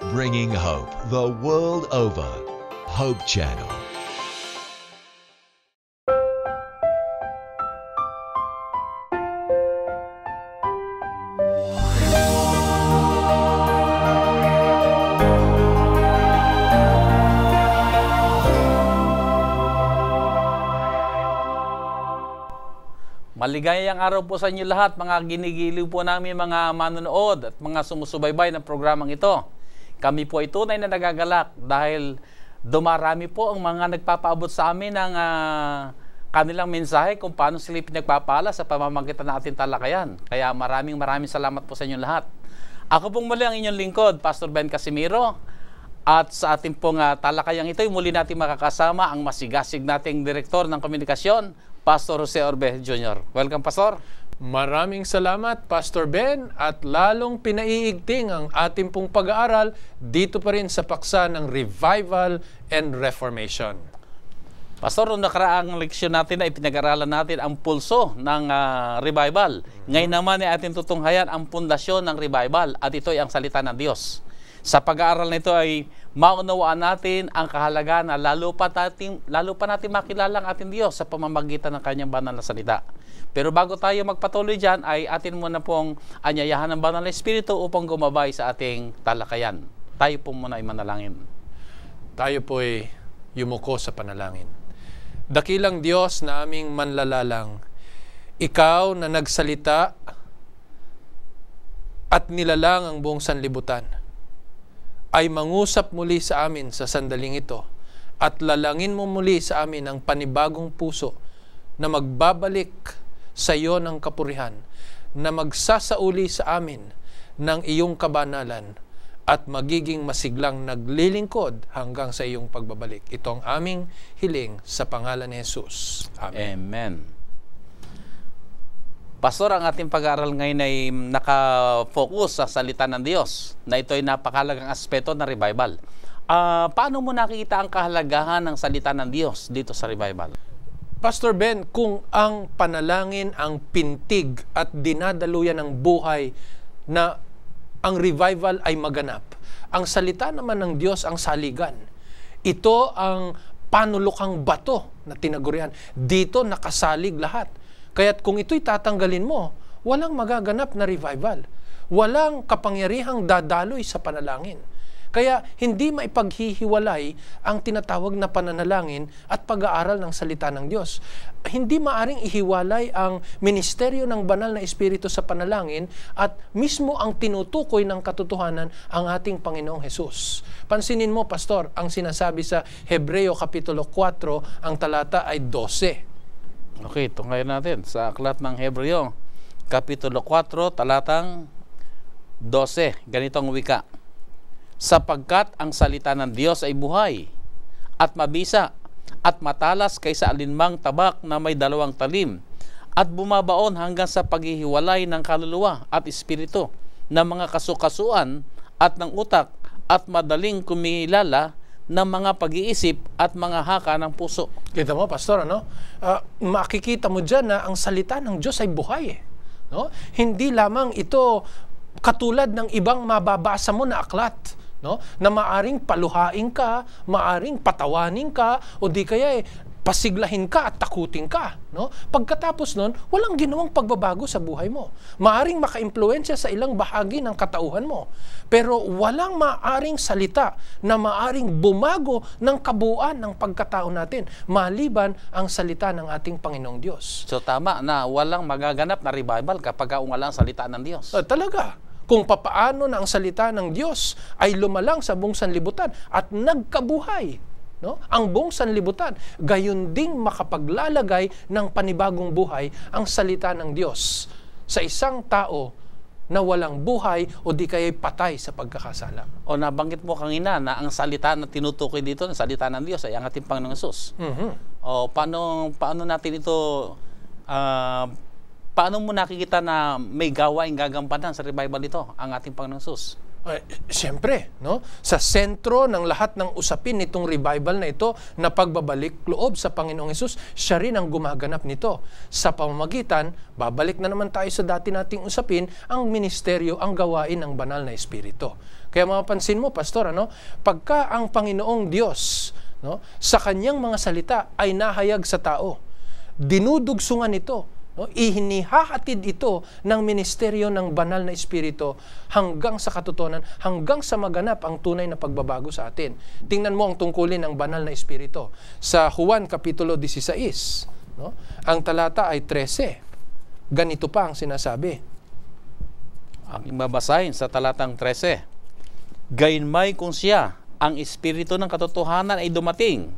bringing hope the world over. Hope Channel. Maligayang araw po sa inyo lahat, mga ginigiliw po namin mga manonood at mga sumusubaybay ng programang ito. Kami po ay tunay na nagagalak dahil dumarami po ang mga nagpapaabot sa amin ng kanilang mensahe kung paano sila pinagpapala sa pamamagitan ng ating talakayan. Kaya maraming salamat po sa inyo lahat. Ako pong muli ang inyong lingkod, Pastor Ben Casimiro. At sa ating pong talakayang ito, muli natin makakasama ang masigasig nating Direktor ng Komunikasyon, Pastor Jose Orbe Jr. Welcome, Pastor. Maraming salamat, Pastor Ben, at lalong pinaiigting ang ating pong pag-aaral dito pa rin sa paksa ng Revival and Reformation. Pastor, noong nakaraang leksyon natin ay pinag-aralan natin ang pulso ng revival. Ngayon naman ay ating tutunghayan ang pundasyon ng revival at ito ay ang salita ng Diyos. Sa pag-aaral nito ay maunawaan natin ang kahalagaan na lalo pa natin makilala ang ating Diyos sa pamamagitan ng kanyang banal na salita. Pero bago tayo magpatuloy dyan, ay atin muna pong anyayahan ng banal na Espiritu upang gumabay sa ating talakayan. Tayo po muna ay manalangin. Tayo po ay yumuko sa panalangin. Dakilang Diyos na aming manlalalang, Ikaw na nagsalita at nilalang ang buong sanlibutan, ay mangusap muli sa amin sa sandaling ito at lalangin mo muli sa amin ang panibagong puso na magbabalik sa iyo ng kapurihan, na magsasauli sa amin ng iyong kabanalan at magiging masiglang naglilingkod hanggang sa iyong pagbabalik. Ito ang aming hiling sa pangalan ni Jesus. Amen. Amen. Pastor, ang ating pag-aaral ngayon ay nakafocus sa salita ng Diyos na ito ay napakahalagang aspeto ng revival. Paano mo nakikita ang kahalagahan ng salita ng Diyos dito sa revival? Pastor Ben, kung ang panalangin ang pintig at dinadaluyan ng buhay na ang revival ay maganap, ang salita naman ng Diyos ang saligan. Ito ang panulokang bato na tinagurian. Dito nakasalig lahat. Kaya't kung ito'y tatanggalin mo, walang magaganap na revival. Walang kapangyarihang dadaloy sa panalangin. Kaya hindi maipaghihiwalay ang tinatawag na pananalangin at pag-aaral ng salita ng Diyos. Hindi maaring ihiwalay ang ministeryo ng banal na Espiritu sa panalangin at mismo ang tinutukoy ng katotohanan ang ating Panginoong Hesus. Pansinin mo, Pastor, ang sinasabi sa Hebreo Kapitulo 4, ang talata ay 12. Okay, tunghayan natin sa aklat ng Hebreo, Kapitulo 4, talatang 12. Ganitong wika. Sapagkat ang salita ng Diyos ay buhay at mabisa at matalas kaysa alinmang tabak na may dalawang talim at bumabaon hanggang sa paghihiwalay ng kaluluwa at espiritu, ng mga kasukasuan at ng utak at madaling kumilala ng mga pag-iisip at mga haka ng puso. Kita mo, Pastor, ano? Makikita mo dyan na ang salita ng Diyos ay buhay. No? Hindi lamang ito katulad ng ibang mababasa mo na aklat, no? Na maaring paluhain ka, maaring patawanin ka, o di kaya pasiglahin ka at takutin ka. No? Pagkatapos nun, walang ginawang pagbabago sa buhay mo. Maaring maka-impluensya sa ilang bahagi ng katauhan mo. Pero walang maaring salita na maaring bumago ng kabuuan ng pagkatao natin, maliban ang salita ng ating Panginoong Diyos. So tama na walang magaganap na revival kapag walang salita ng Diyos. Talaga. Kung papaano na ang salita ng Diyos ay lumalang sa buong sanlibutan at nagkabuhay, no? Ang buong sanlibutan, gayon ding makapaglalagay ng panibagong buhay ang salita ng Diyos sa isang tao na walang buhay o di kaya'y patay sa pagkakasala. O nabanggit mo kanina na ang salita na tinutukoy dito, ang salita ng Diyos ay ang ating Panginoong Hesus. O paano natin ito, paano mo nakikita na may gawaing gagampanan sa revival nito ang ating Panginoong Hesus? Siyempre, no? Sa sentro ng lahat ng usapin nitong revival na ito na pagbabalik loob sa Panginoong Hesus, siya rin ang gumaganap nito. Sa pamamagitan, babalik na naman tayo sa dati nating usapin, ang ministeryo, ang gawain ng banal na Espiritu. Kaya mapapansin mo, Pastor, pagka ang Panginoong Diyos, no, sa kanyang mga salita ay nahayag sa tao, dinudugsungan ito, ihinihahatid ito ng ministeryo ng banal na Espiritu hanggang sa katotohanan, hanggang sa maganap ang tunay na pagbabago sa atin. Tingnan mo ang tungkulin ng banal na Espiritu. Sa Juan Kapitulo 16, ang talata ay 13. Ganito pa ang sinasabi. Aking babasahin sa talatang 13. Gayunmay kung siya, ang Espiritu ng katotohanan ay dumating,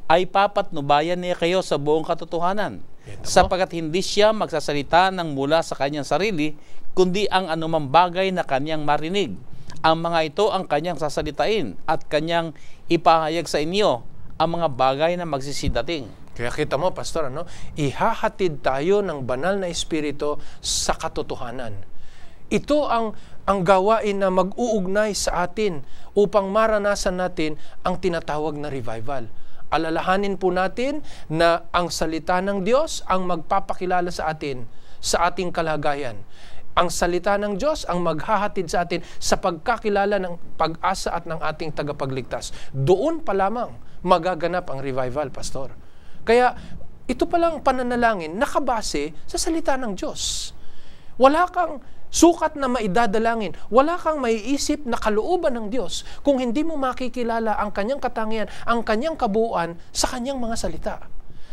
ay papatnubayan niya kayo sa buong katotohanan. Sapagkat hindi siya magsasalita ng mula sa kanyang sarili, kundi ang anumang bagay na kanyang marinig. Ang mga ito ang kanyang sasalitain at kanyang ipahayag sa inyo ang mga bagay na magsisidating. Kaya kita mo, Pastor, ihahatid tayo ng banal na Espiritu sa katotohanan. Ito ang gawain na mag-uugnay sa atin upang maranasan natin ang tinatawag na revival. Alalahanin po natin na ang salita ng Diyos ang magpapakilala sa atin sa ating kalagayan. Ang salita ng Diyos ang maghahatid sa atin sa pagkakilala ng pag-asa at ng ating tagapagligtas. Doon pa lamang magaganap ang revival, Pastor. Kaya ito palang pananalangin nakabase sa salita ng Diyos. Wala kang sukat na maidadalangin, wala kang maiisip na kalooban ng Diyos kung hindi mo makikilala ang kanyang katangian, ang kanyang kabuuan sa kanyang mga salita.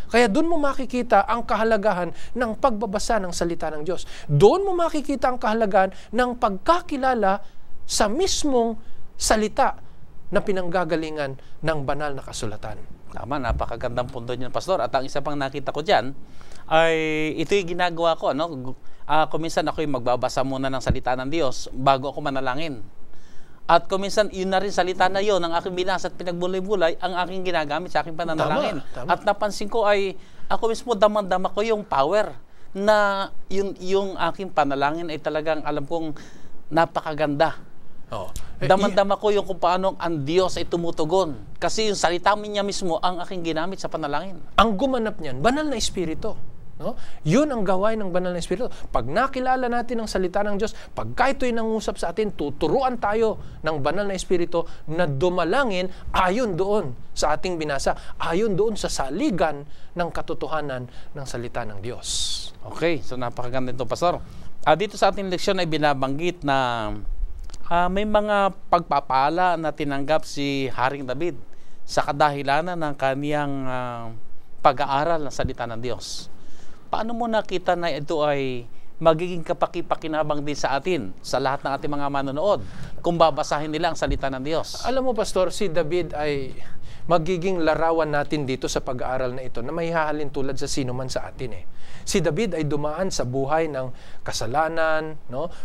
Kaya doon mo makikita ang kahalagahan ng pagbabasa ng salita ng Diyos. Doon mo makikita ang kahalagahan ng pagkakilala sa mismong salita na pinanggagalingan ng banal na kasulatan. Tama, napakagandang punto niyan, Pastor. At ang isa pang nakita ko dyan, ay ito yung ginagawa ko, kuminsan ako yung magbabasa muna ng salita ng Diyos bago ako manalangin. At kuminsan, yun na rin salita na yun, ang aking binasa at pinagbulay-bulay, ang aking ginagamit sa aking pananalangin. Tama. At napansin ko ay, ako mismo damang-dama ko yung power na yung aking panalangin ay talagang alam kong napakaganda. Damang-dama ko yung kung paano ang Diyos ay tumutugon. Kasi yung salita niya mismo ang aking ginamit sa panalangin. Ang gumanap niyan, banal na Espiritu. Yun ang gawain ng banal na Espiritu. Pag nakilala natin ang salita ng Diyos, pagka ito'y nangusap sa atin, tuturuan tayo ng banal na Espiritu na dumalangin ayon doon sa ating binasa, ayon doon sa saligan ng katotohanan ng salita ng Diyos. Okay, so napakaganda ito, Pastor. Dito sa ating leksyon ay binabanggit na may mga pagpapala na tinanggap si Haring David sa kadahilanan ng kaniyang pag-aaral ng salita ng Diyos. Paano mo nakita na ito ay magiging kapaki-pakinabang din sa atin, sa lahat ng ating mga manonood, kung babasahin nila ang salita ng Diyos? Alam mo, Pastor, si David ay magiging larawan natin dito sa pag-aaral na ito na may hahalin tulad sa sino man sa atin. Si David ay dumaan sa buhay ng kasalanan,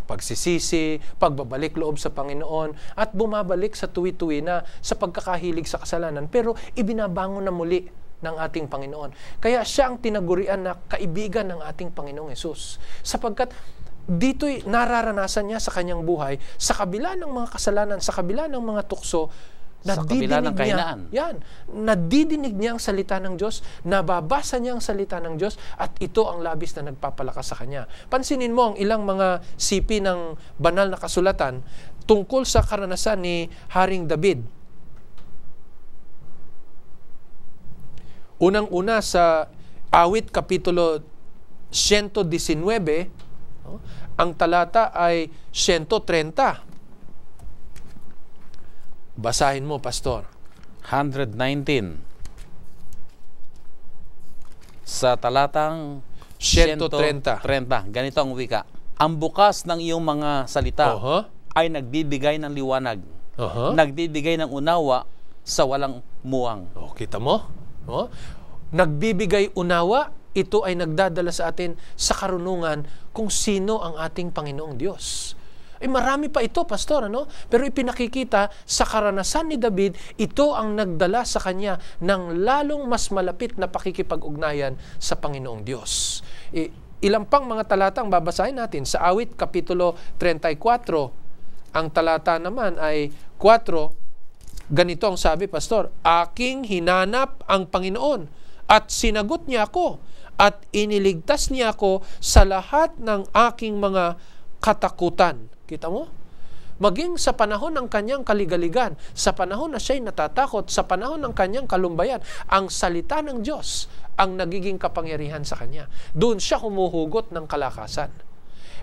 pagsisisi, pagbabalik loob sa Panginoon, at bumabalik sa tuwi-tuwi na sa pagkakahilig sa kasalanan, pero ibinabangon na muli ng ating Panginoon. Kaya siya ang tinagurian na kaibigan ng ating Panginoong Hesus. Sapagkat dito'y nararanasan niya sa kanyang buhay, sa kabila ng mga kasalanan, sa kabila ng mga tukso, sa kabila ng kahinaan. Nadidinig niya ang salita ng Diyos, nababasa niya ang salita ng Diyos, at ito ang labis na nagpapalakas sa kanya. Pansinin mo ang ilang mga sipi ng banal na kasulatan tungkol sa karanasan ni Haring David. Unang-una sa Awit Kapitulo 119, ang talata ay 130. Basahin mo, Pastor. 119. Sa talatang 130. Ganito ang wika. Ang bukas ng iyong mga salita ay nagbibigay ng liwanag. Nagbibigay ng unawa sa walang muwang. Kita mo? Nagbibigay unawa, ito ay nagdadala sa atin sa karunungan kung sino ang ating Panginoong Diyos. Marami pa ito, Pastor, pero ipinakikita sa karanasan ni David, ito ang nagdala sa kanya ng lalong mas malapit na pakikipag-ugnayan sa Panginoong Diyos. Ilang pang mga talatang babasahin natin sa Awit Kapitulo 34, Ang talata naman ay 4, ganito ang sabi, Pastor, aking hinanap ang Panginoon at sinagot niya ako at iniligtas niya ako sa lahat ng aking mga katakutan. Kita mo? Maging sa panahon ng kanyang kaligaligan, sa panahon na siya'y natatakot, sa panahon ng kanyang kalumbayan, ang salita ng Diyos ang nagiging kapangyarihan sa kanya. Doon siya humuhugot ng kalakasan.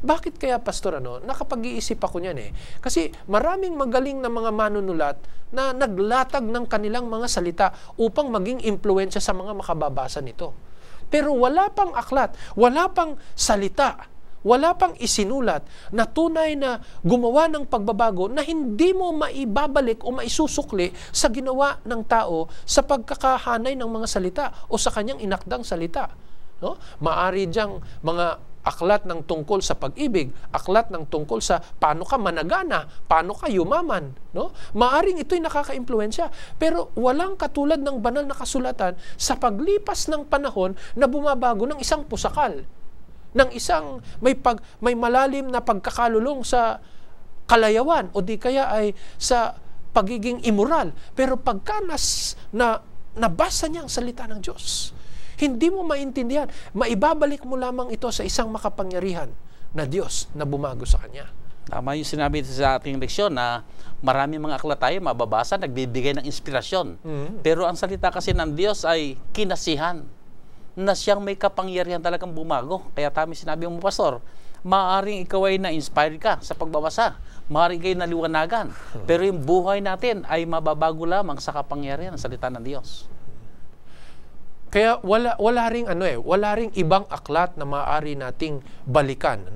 Bakit kaya, Pastor, nakapag-iisip ako niyan Kasi maraming magaling na mga manunulat na naglatag ng kanilang mga salita upang maging impluensya sa mga makababasa nito. Pero wala pang aklat, wala pang salita, wala pang isinulat na tunay na gumawa ng pagbabago na hindi mo maibabalik o maisusukli sa ginawa ng tao sa pagkakahanay ng mga salita o sa kanyang inakdang salita. No? Maari diyang mga aklat ng tungkol sa pag-ibig, aklat ng tungkol sa paano ka managana, paano ka yumaman. No? Maaring ito'y nakaka-impluensya. Pero walang katulad ng banal na kasulatan sa paglipas ng panahon na bumabago ng isang pusakal, ng isang may malalim na pagkakalulong sa kalayawan o di kaya ay sa pagiging immoral. Pero pagka nabasa niya ang salita ng Diyos, hindi mo maintindihan. Maibabalik mo lamang ito sa isang makapangyarihan na Diyos na bumago sa Kanya. Tama yung sinabi sa ating leksyon na marami mga aklat tayo mababasa, nagbibigay ng inspirasyon. Pero ang salita kasi ng Diyos ay kinasihan na siyang may kapangyarihan talagang bumago. Kaya tama sinabi mo, Pastor, maaaring ikaw ay na-inspire ka sa pagbabasa. Maaaring kayo naliwanagan. Pero yung buhay natin ay mababago lamang sa kapangyarihan ng salita ng Diyos. Kaya wala ring ibang aklat na maaari nating balikan,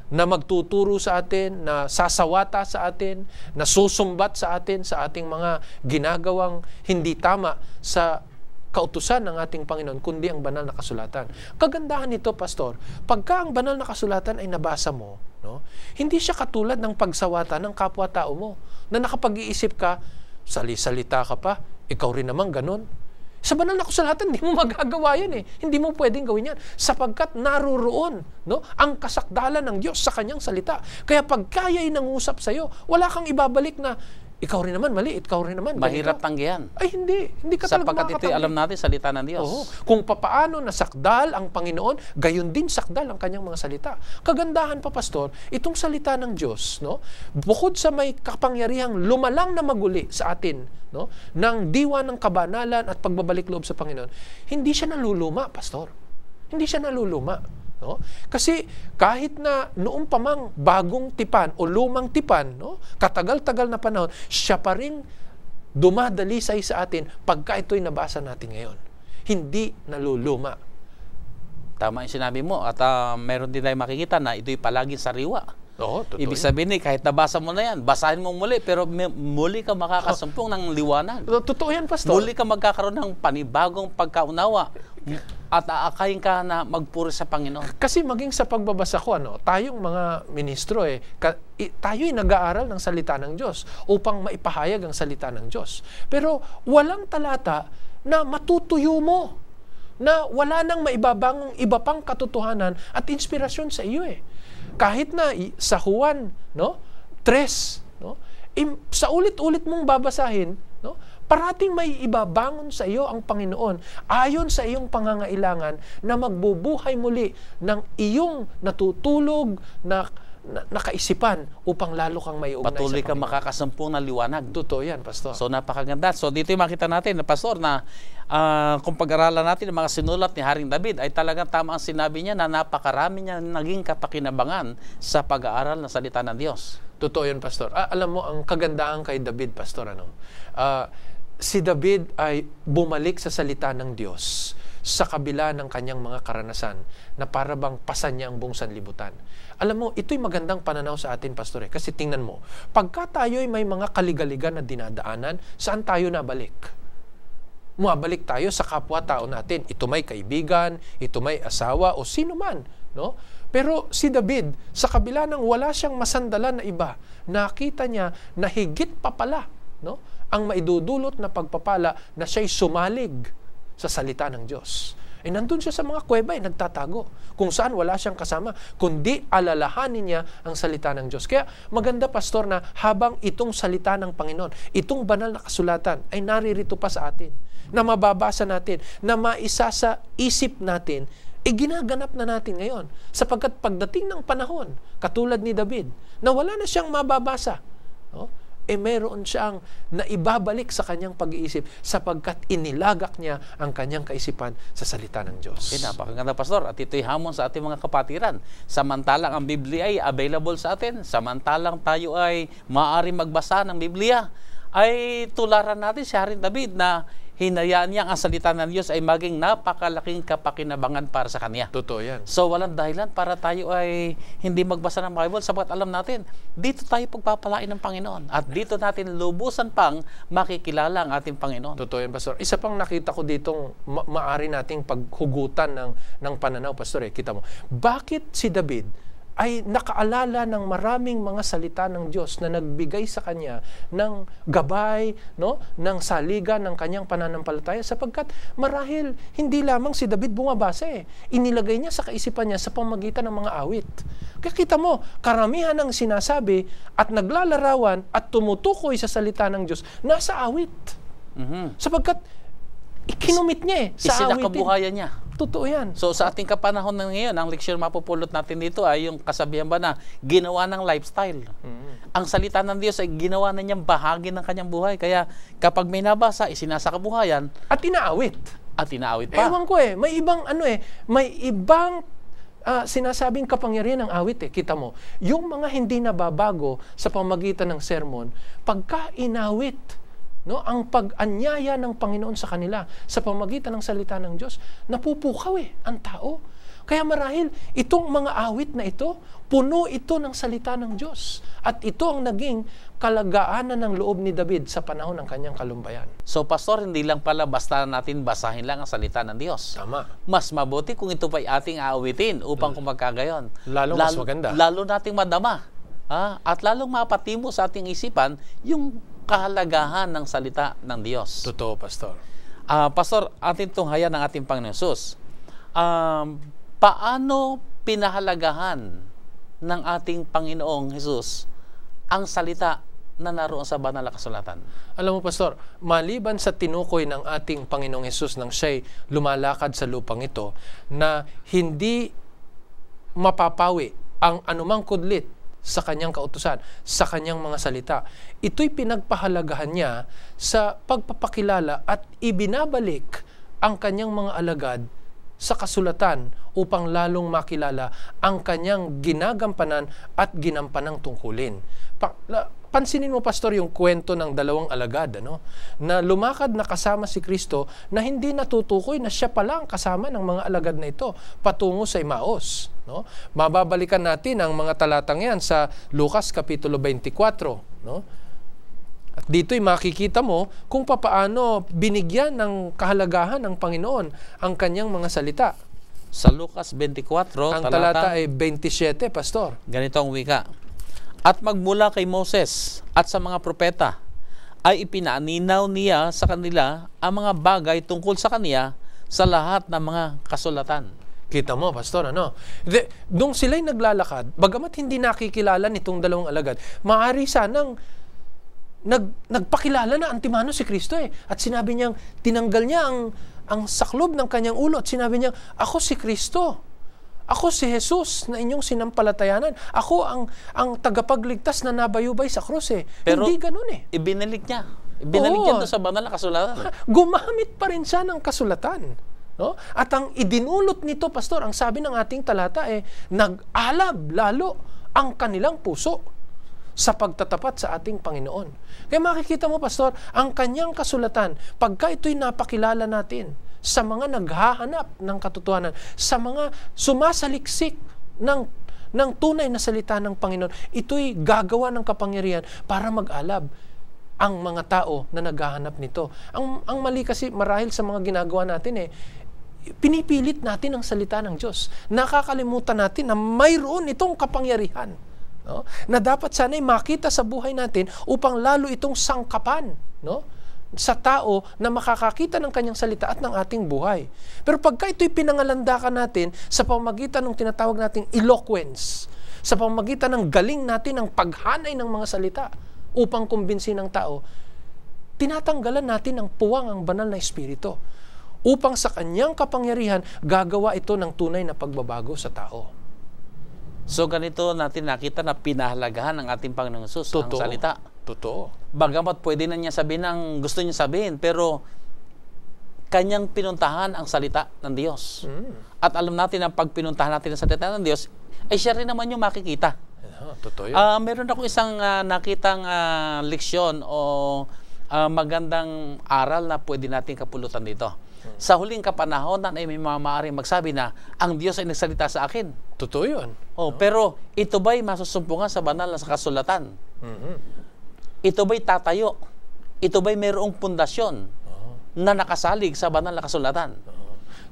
na magtuturo sa atin, na sasawata sa atin, na susumbat sa atin sa ating mga ginagawang hindi tama sa kautusan ng ating Panginoon, kundi ang banal na kasulatan. Kagandahan nito, Pastor, pagka ang banal na kasulatan ay nabasa mo, hindi siya katulad ng pagsawata ng kapwa-tao mo, na nakapag-iisip ka, sali-salita ka pa, ikaw rin naman ganun. Sa banal na kasulatan, hindi mo magagawa yan Hindi mo pwedeng gawin yan. Sapagkat naruroon ang kasakdalan ng Diyos sa kanyang salita. Kaya pag kaya'y nangusap sa'yo, wala kang ibabalik na, ikaw rin naman mali, ikaw rin naman. Mahirap tanggihan. Ay, hindi. Hindi ka talaga sapagkat ito'y alam natin, salita ng Diyos. Oo. Kung papaano nasakdal ang Panginoon, gayon din sakdal ang kanyang mga salita. Kagandahan pa, Pastor, itong salita ng Diyos, bukod sa may kapangyarihang lumalang na maguli sa atin, ng diwa ng kabanalan at pagbabalik loob sa Panginoon, hindi siya naluluma, Pastor. Hindi siya naluluma. Kasi kahit na noong pa mang bagong tipan o lumang tipan, katagal-tagal na panahon, siya pa rin dumadalisay sa atin pagka ito'y nabasa natin ngayon. Hindi naluluma. Tama yung sinabi mo. At meron din tayo makikita na ito'y palaging sariwa. Ibig sabihin kahit nabasa mo na yan, basahin mo muli, pero muli ka makakasumpong ng liwanag. Totoo yan, Pastor. Muli ka magkakaroon ng panibagong pagkaunawa at aakayin ka na magpuri sa Panginoon. Kasi maging sa pagbabasa ko, tayong mga ministro, tayo'y nag-aaral ng salita ng Diyos upang maipahayag ang salita ng Diyos. Pero walang talata na matutuyo mo, na wala nang maibabangong iba pang katotohanan at inspirasyon sa iyo Kahit na sa Juan 3, sa ulit-ulit mong babasahin, parating may ibabangon sa iyo ang Panginoon ayon sa iyong pangangailangan na magbubuhay muli ng iyong natutulog na kaisipan upang lalo kang may ugnay patuloy sa kang makakasampung ng liwanag. Totoo yan, Pastor. So napakaganda. So dito yung makita natin, Pastor, na kung pag-aralan natin ang mga sinulat ni Haring David, ay talagang tama ang sinabi niya na napakarami niya naging kapakinabangan sa pag-aaral ng salita ng Diyos. Totoo yan, Pastor. Alam mo, ang kagandahan kay David, Pastor, si David ay bumalik sa salita ng Diyos sa kabila ng kanyang mga karanasan na para bang pasan niya ang buong sanlibutan. Alam mo, ito'y magandang pananaw sa atin, Pastor. Kasi tingnan mo, pagka tayo'y may mga kaligaligan na dinadaanan, saan tayo nabalik? Mabalik tayo sa kapwa-tao natin. Ito may kaibigan, ito may asawa, o sino man. Pero si David, sa kabila ng wala siyang masandalan na iba, nakita niya na higit pa pala ang maidudulot na pagpapala na siya'y sumalig sa salita ng Diyos. Nandun siya sa mga kuweba, nagtatago. Kung saan wala siyang kasama, kundi alalahanin niya ang salita ng Diyos. Kaya maganda, Pastor, na habang itong salita ng Panginoon, itong banal na kasulatan ay naririto pa sa atin, na mababasa natin, na maisa sa isip natin, ginaganap na natin ngayon. Sapagkat pagdating ng panahon, katulad ni David, na wala na siyang mababasa, no? Meron siyang naibabalik sa kanyang pag-iisip sapagkat inilagak niya ang kanyang kaisipan sa salita ng Diyos. Napakaganda, Pastor. At ito'y hamon sa ating mga kapatiran. Samantalang ang Biblia ay available sa atin, samantalang tayo ay maaari magbasa ng Biblia, ay tularan natin si Haring David na hinayaan niya ang salita ng Diyos ay maging napakalaking kapakinabangan para sa kanya. Totoo yan. So walang dahilan para tayo ay hindi magbasa ng Bible sapagkat alam natin, dito tayo pagpapalain ng Panginoon at dito natin lubusan pang makikilala ang ating Panginoon. Totoo yan, Pastor. Isa pang nakita ko ditong maari nating paghugutan ng pananaw, Pastor. Kita mo, bakit si David ay nakaalala ng maraming mga salita ng Diyos na nagbigay sa kanya ng gabay, no, ng saligan ng kanyang pananampalataya, sapagkat marahil hindi lamang si David bumabasa inilagay niya sa kaisipan niya sa pamamagitan ng mga awit. Kaya kita mo, karamihan ng sinasabi at naglalarawan at tumutukoy sa salita ng Diyos nasa awit. Sapagkat ikinumit niya sa awitin. Isinakabuhayan niya. Totoo yan. So sa ating kapanahon na ngayon, ang leksyon mapupulot natin dito ay yung kasabihan ba na ginawa ng lifestyle. Ang salita ng Diyos ay ginawa na niyang bahagi ng kanyang buhay. Kaya kapag may nabasa, isinasakabuhayan. At inaawit. At inaawit pa. Ewan ko may ibang may ibang sinasabing kapangyarihan ng awit Kita mo, yung mga hindi nababago sa pamamagitan ng sermon, pagka inawit, no, ang pag-anyaya ng Panginoon sa kanila sa pamamagitan ng salita ng Diyos, napupukaw ang tao. Kaya marahil itong mga awit na ito, puno ito ng salita ng Diyos. At ito ang naging kalagaanan ng loob ni David sa panahon ng kanyang kalumbayan. So, Pastor, hindi lang pala basta natin basahin lang ang salita ng Diyos. Tama. Mas mabuti kung ito pa'y ating aawitin upang kumagkagayon. Mas maganda. Lalo nating madama. At lalong mapatimo sa ating isipan yung kahalagahan ng salita ng Diyos. Totoo, Pastor. Pastor, ating tunghayan ng ating Panginoon Jesus. Paano pinahalagahan ng ating Panginoong Jesus ang salita na naroon sa banal na kasulatan? Alam mo, Pastor, maliban sa tinukoy ng ating Panginoong Jesus nang siya'y lumalakad sa lupang ito, na hindi mapapawi ang anumang kudlit sa kanyang kautusan, sa kanyang mga salita. Ito'y pinagpahalagahan niya sa pagpapakilala at ibinabalik ang kanyang mga alagad sa kasulatan upang lalong makilala ang kanyang ginagampanan at ginampanang tungkulin. Pansinin mo, Pastor, yung kwento ng dalawang alagad, na lumakad na kasama si Kristo na hindi natutukoy na siya pala ang kasama ng mga alagad na ito patungo sa Emmaus. No? Mababalikan natin ang mga talatang yan sa Lucas Kapitulo 24. No? At dito'y makikita mo kung papaano binigyan ng kahalagahan ng Panginoon ang kanyang mga salita. Sa Lucas 24, ang talata ay 27, Pastor. Ganito ang wika. At magmula kay Moses at sa mga propeta ay ipinaninaw niya sa kanila ang mga bagay tungkol sa kaniya sa lahat ng mga kasulatan. Kita mo, Pastor, nung sila'y naglalakad, bagamat hindi nakikilala nitong dalawang alagad, maaari sanang nagpakilala na antimano si Kristo At sinabi niyang, tinanggal niya ang saklob ng kanyang ulo at sinabi niya, ako si Kristo. Ako si Jesus na inyong sinampalatayanan. Ako ang tagapagligtas na nabayubay sa krus Pero hindi ganun ibinalik niya. Ibinalik niya doon sa banal na kasulatan. Gumamit pa rin siya ng kasulatan. No? At ang idinulot nito, Pastor, ang sabi ng ating talata nag-alab lalo ang kanilang puso sa pagtatapat sa ating Panginoon. Kaya makikita mo, Pastor, ang kanyang kasulatan, pagka ito'y napakilala natin sa mga naghahanap ng katotohanan, sa mga sumasaliksik ng tunay na salita ng Panginoon, ito'y gagawa ng kapangyarihan para mag-alab ang mga tao na naghahanap nito. Ang mali kasi marahil sa mga ginagawa natin pinipilit natin ang salita ng Diyos. Nakakalimutan natin na mayroon itong kapangyarihan, na dapat sana'y makita sa buhay natin upang lalo itong sangkapan, sa tao na makakakita ng kanyang salita at ng ating buhay. Pero pagka ito'y pinangalandakan natin sa pamamagitan ng tinatawag nating eloquence, sa pamamagitan ng galing natin ng paghanay ng mga salita upang kumbinsin ng tao, tinatanggalan natin ng puwang ang banal na espiritu upang sa kanyang kapangyarihan gagawa ito ng tunay na pagbabago sa tao. So ganito natin nakita na pinahalagahan ng ating Panginoong Hesus ang salita. Totoo. Bagamat pwede na niya sabihin ang gusto niya sabihin, pero kanyang pinuntahan ang salita ng Diyos. At alam natin na pag pinuntahan natin ang salita ng Diyos, ay siya rin naman yung makikita. Totoo yun. Meron ako isang nakitang leksyon o magandang aral na pwede natin kapulutan dito. Sa huling kapanahonan ay may maaaring magsabi na ang Diyos ay nagsalita sa akin. Totoo yun. Pero ito ba'y masusumpungan sa banal na kasulatan? Ito ba'y tatayo? Ito ba'y mayroong pundasyon na nakasalig sa banal na kasulatan?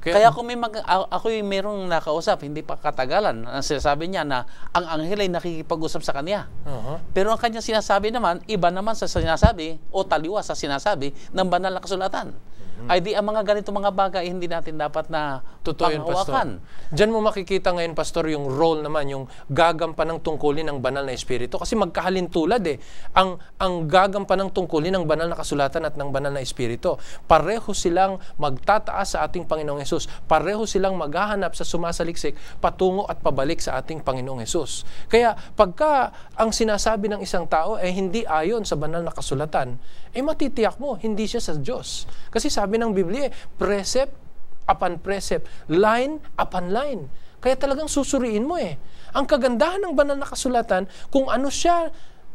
Kaya kung ako'y mayroong nakausap, hindi pa katagalan, ang sinasabi niya na ang anghel ay nakikipag-usap sa kanya. Pero ang kanyang sinasabi naman, iba naman sa sinasabi o taliwas sa sinasabi ng banal na kasulatan. Ay di ang mga ganito mga bagay hindi natin dapat na panghawakan. Diyan mo makikita ngayon, Pastor, yung role naman, yung gagampan ng tungkulin ng banal na espiritu. Kasi magkahalintulad ang gagampan ng tungkulin ng banal na kasulatan at ng banal na espiritu. Pareho silang magtataas sa ating Panginoong Hesus. Pareho silang maghahanap sa sumasaliksik patungo at pabalik sa ating Panginoong Hesus. Kaya pagka ang sinasabi ng isang tao ay hindi ayon sa banal na kasulatan, matitiyak mo, hindi siya sa Diyos. Kasi sabi ng Biblia, precept upon precept, line upon line. Kaya talagang susuriin mo Ang kagandahan ng banal na kasulatan, kung ano siya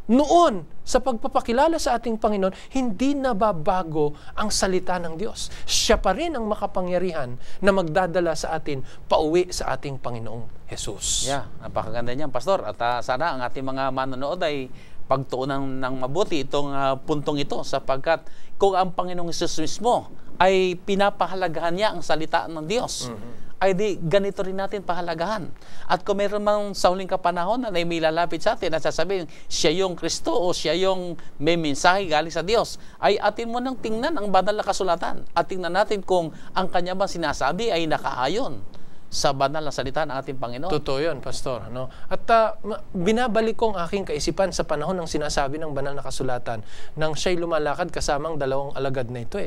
noon sa pagpapakilala sa ating Panginoon, hindi nababago ang salita ng Diyos. Siya pa rin ang makapangyarihan na magdadala sa atin pauwi sa ating Panginoong Hesus. Napakaganda niyan, Pastor. At sana ang ating mga manonood ay pagtuunan ng mabuti itong puntong ito, sapagkat kung ang Panginoong Hesus mismo ay pinapahalagahan niya ang salita ng Diyos, ay di ganito rin natin pahalagahan. At kung meron mang sa huling kapanahon na may lalapit sa atin at sasabihin, siya yung Kristo o siya yung may mensahe galing sa Diyos, ay atin mo nang tingnan ang banal na kasulatan at tingnan natin kung ang kanya bang sinasabi ay nakaayon sa banal na salita ng ating Panginoon. Totoo yun, Pastor. At binabalik ko ang aking kaisipan sa panahon ng sinasabi ng banal na kasulatan nang siya'y lumalakad kasamang dalawang alagad na ito.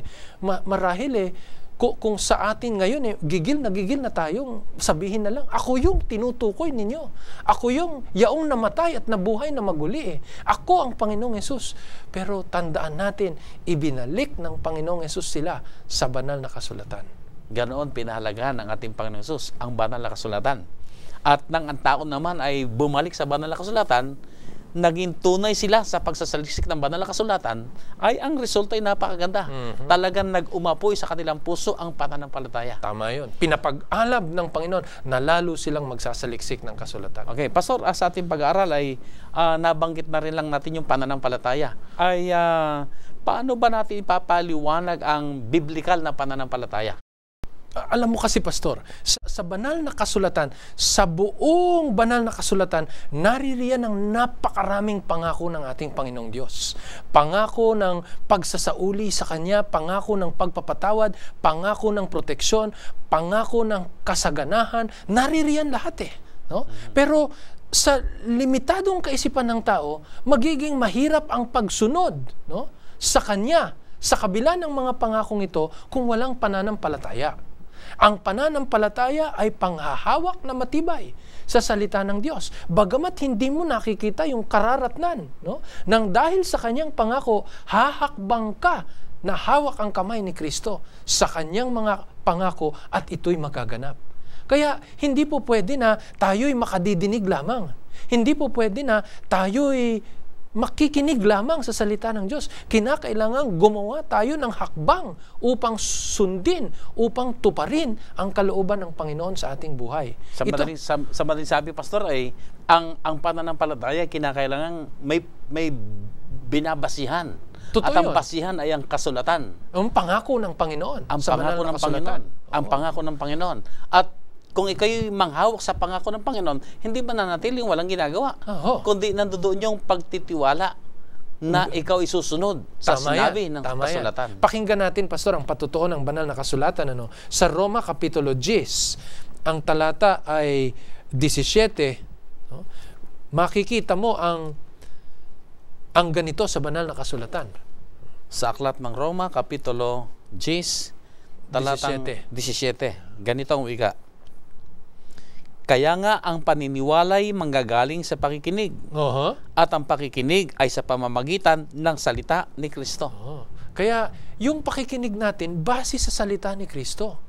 Marahil kung sa atin ngayon, gigil na tayong sabihin na lang, ako yung tinutukoy ninyo. Ako yung yaong namatay at nabuhay na maguli. Ako ang Panginoong Hesus. Pero tandaan natin, ibinalik ng Panginoong Hesus sila sa banal na kasulatan. Ganoon pinahalagahan ng ating Panginoong Hesus ang banal na kasulatan. At nang ang tao naman ay bumalik sa banal na kasulatan, naging tunay sila sa pagsasaliksik ng banal na kasulatan, ay ang resulta ay napakaganda. Talagang nag-umapoy sa kanilang puso ang pananampalataya. Tama yun. Pinapag-alab ng Panginoon na lalo silang magsasaliksik ng kasulatan. Okay, Pastor, sa ating pag-aaral ay nabanggit na rin lang natin yung pananampalataya. Ay paano ba natin ipapaliwanag ang biblikal na pananampalataya? Alam mo kasi, Pastor, sa banal na kasulatan, sa buong banal na kasulatan, naririyan ang napakaraming pangako ng ating Panginoong Diyos. Pangako ng pagsasauli sa Kanya, pangako ng pagpapatawad, pangako ng proteksyon, pangako ng kasaganahan, naririyan lahat Pero sa limitadong kaisipan ng tao, magiging mahirap ang pagsunod sa Kanya, sa kabila ng mga pangakong ito, kung walang pananampalataya. Ang pananampalataya ay panghahawak na matibay sa salita ng Diyos. Bagamat hindi mo nakikita yung kararatnan, nang dahil sa kanyang pangako, hahakbang ka na hawak ang kamay ni Kristo sa kanyang mga pangako at ito'y magaganap. Kaya hindi po pwede na tayo'y makadidinig lamang. Hindi po pwede na tayo'y makikinig lamang sa salita ng Diyos. Kinakailangan gumawa tayo ng hakbang upang sundin, upang tuparin ang kalooban ng Panginoon sa ating buhay. Sa madaling sabi, Pastor, ay ang pananampalataya kinakailangan may binabasihan. Totoo at ang yun. basihan ay ang kasulatan. Ang pangako ng Panginoon. Ang pangako ng Panginoon. Ang pangako ng Panginoon. At kung ikaw'y manghawak sa pangako ng Panginoon, hindi ba nanatiling walang ginagawa? Kundi nandoon yung pagtitiwala na ikaw isusunod sa sinabi ng Tama kasulatan. yan. Pakinggan natin, Pastor, ang patutuo ng banal na kasulatan. Sa Roma Kapitulo 10, ang talata ay 17, no? Makikita mo ang ganito sa banal na kasulatan. Sa aklat ng Roma, Kapitulo 10, talatang 17. Ganito ang wika. Kaya nga ang paniniwalay manggagaling sa pakikinig. At ang pakikinig ay sa pamamagitan ng salita ni Kristo. Kaya yung pakikinig natin base sa salita ni Kristo.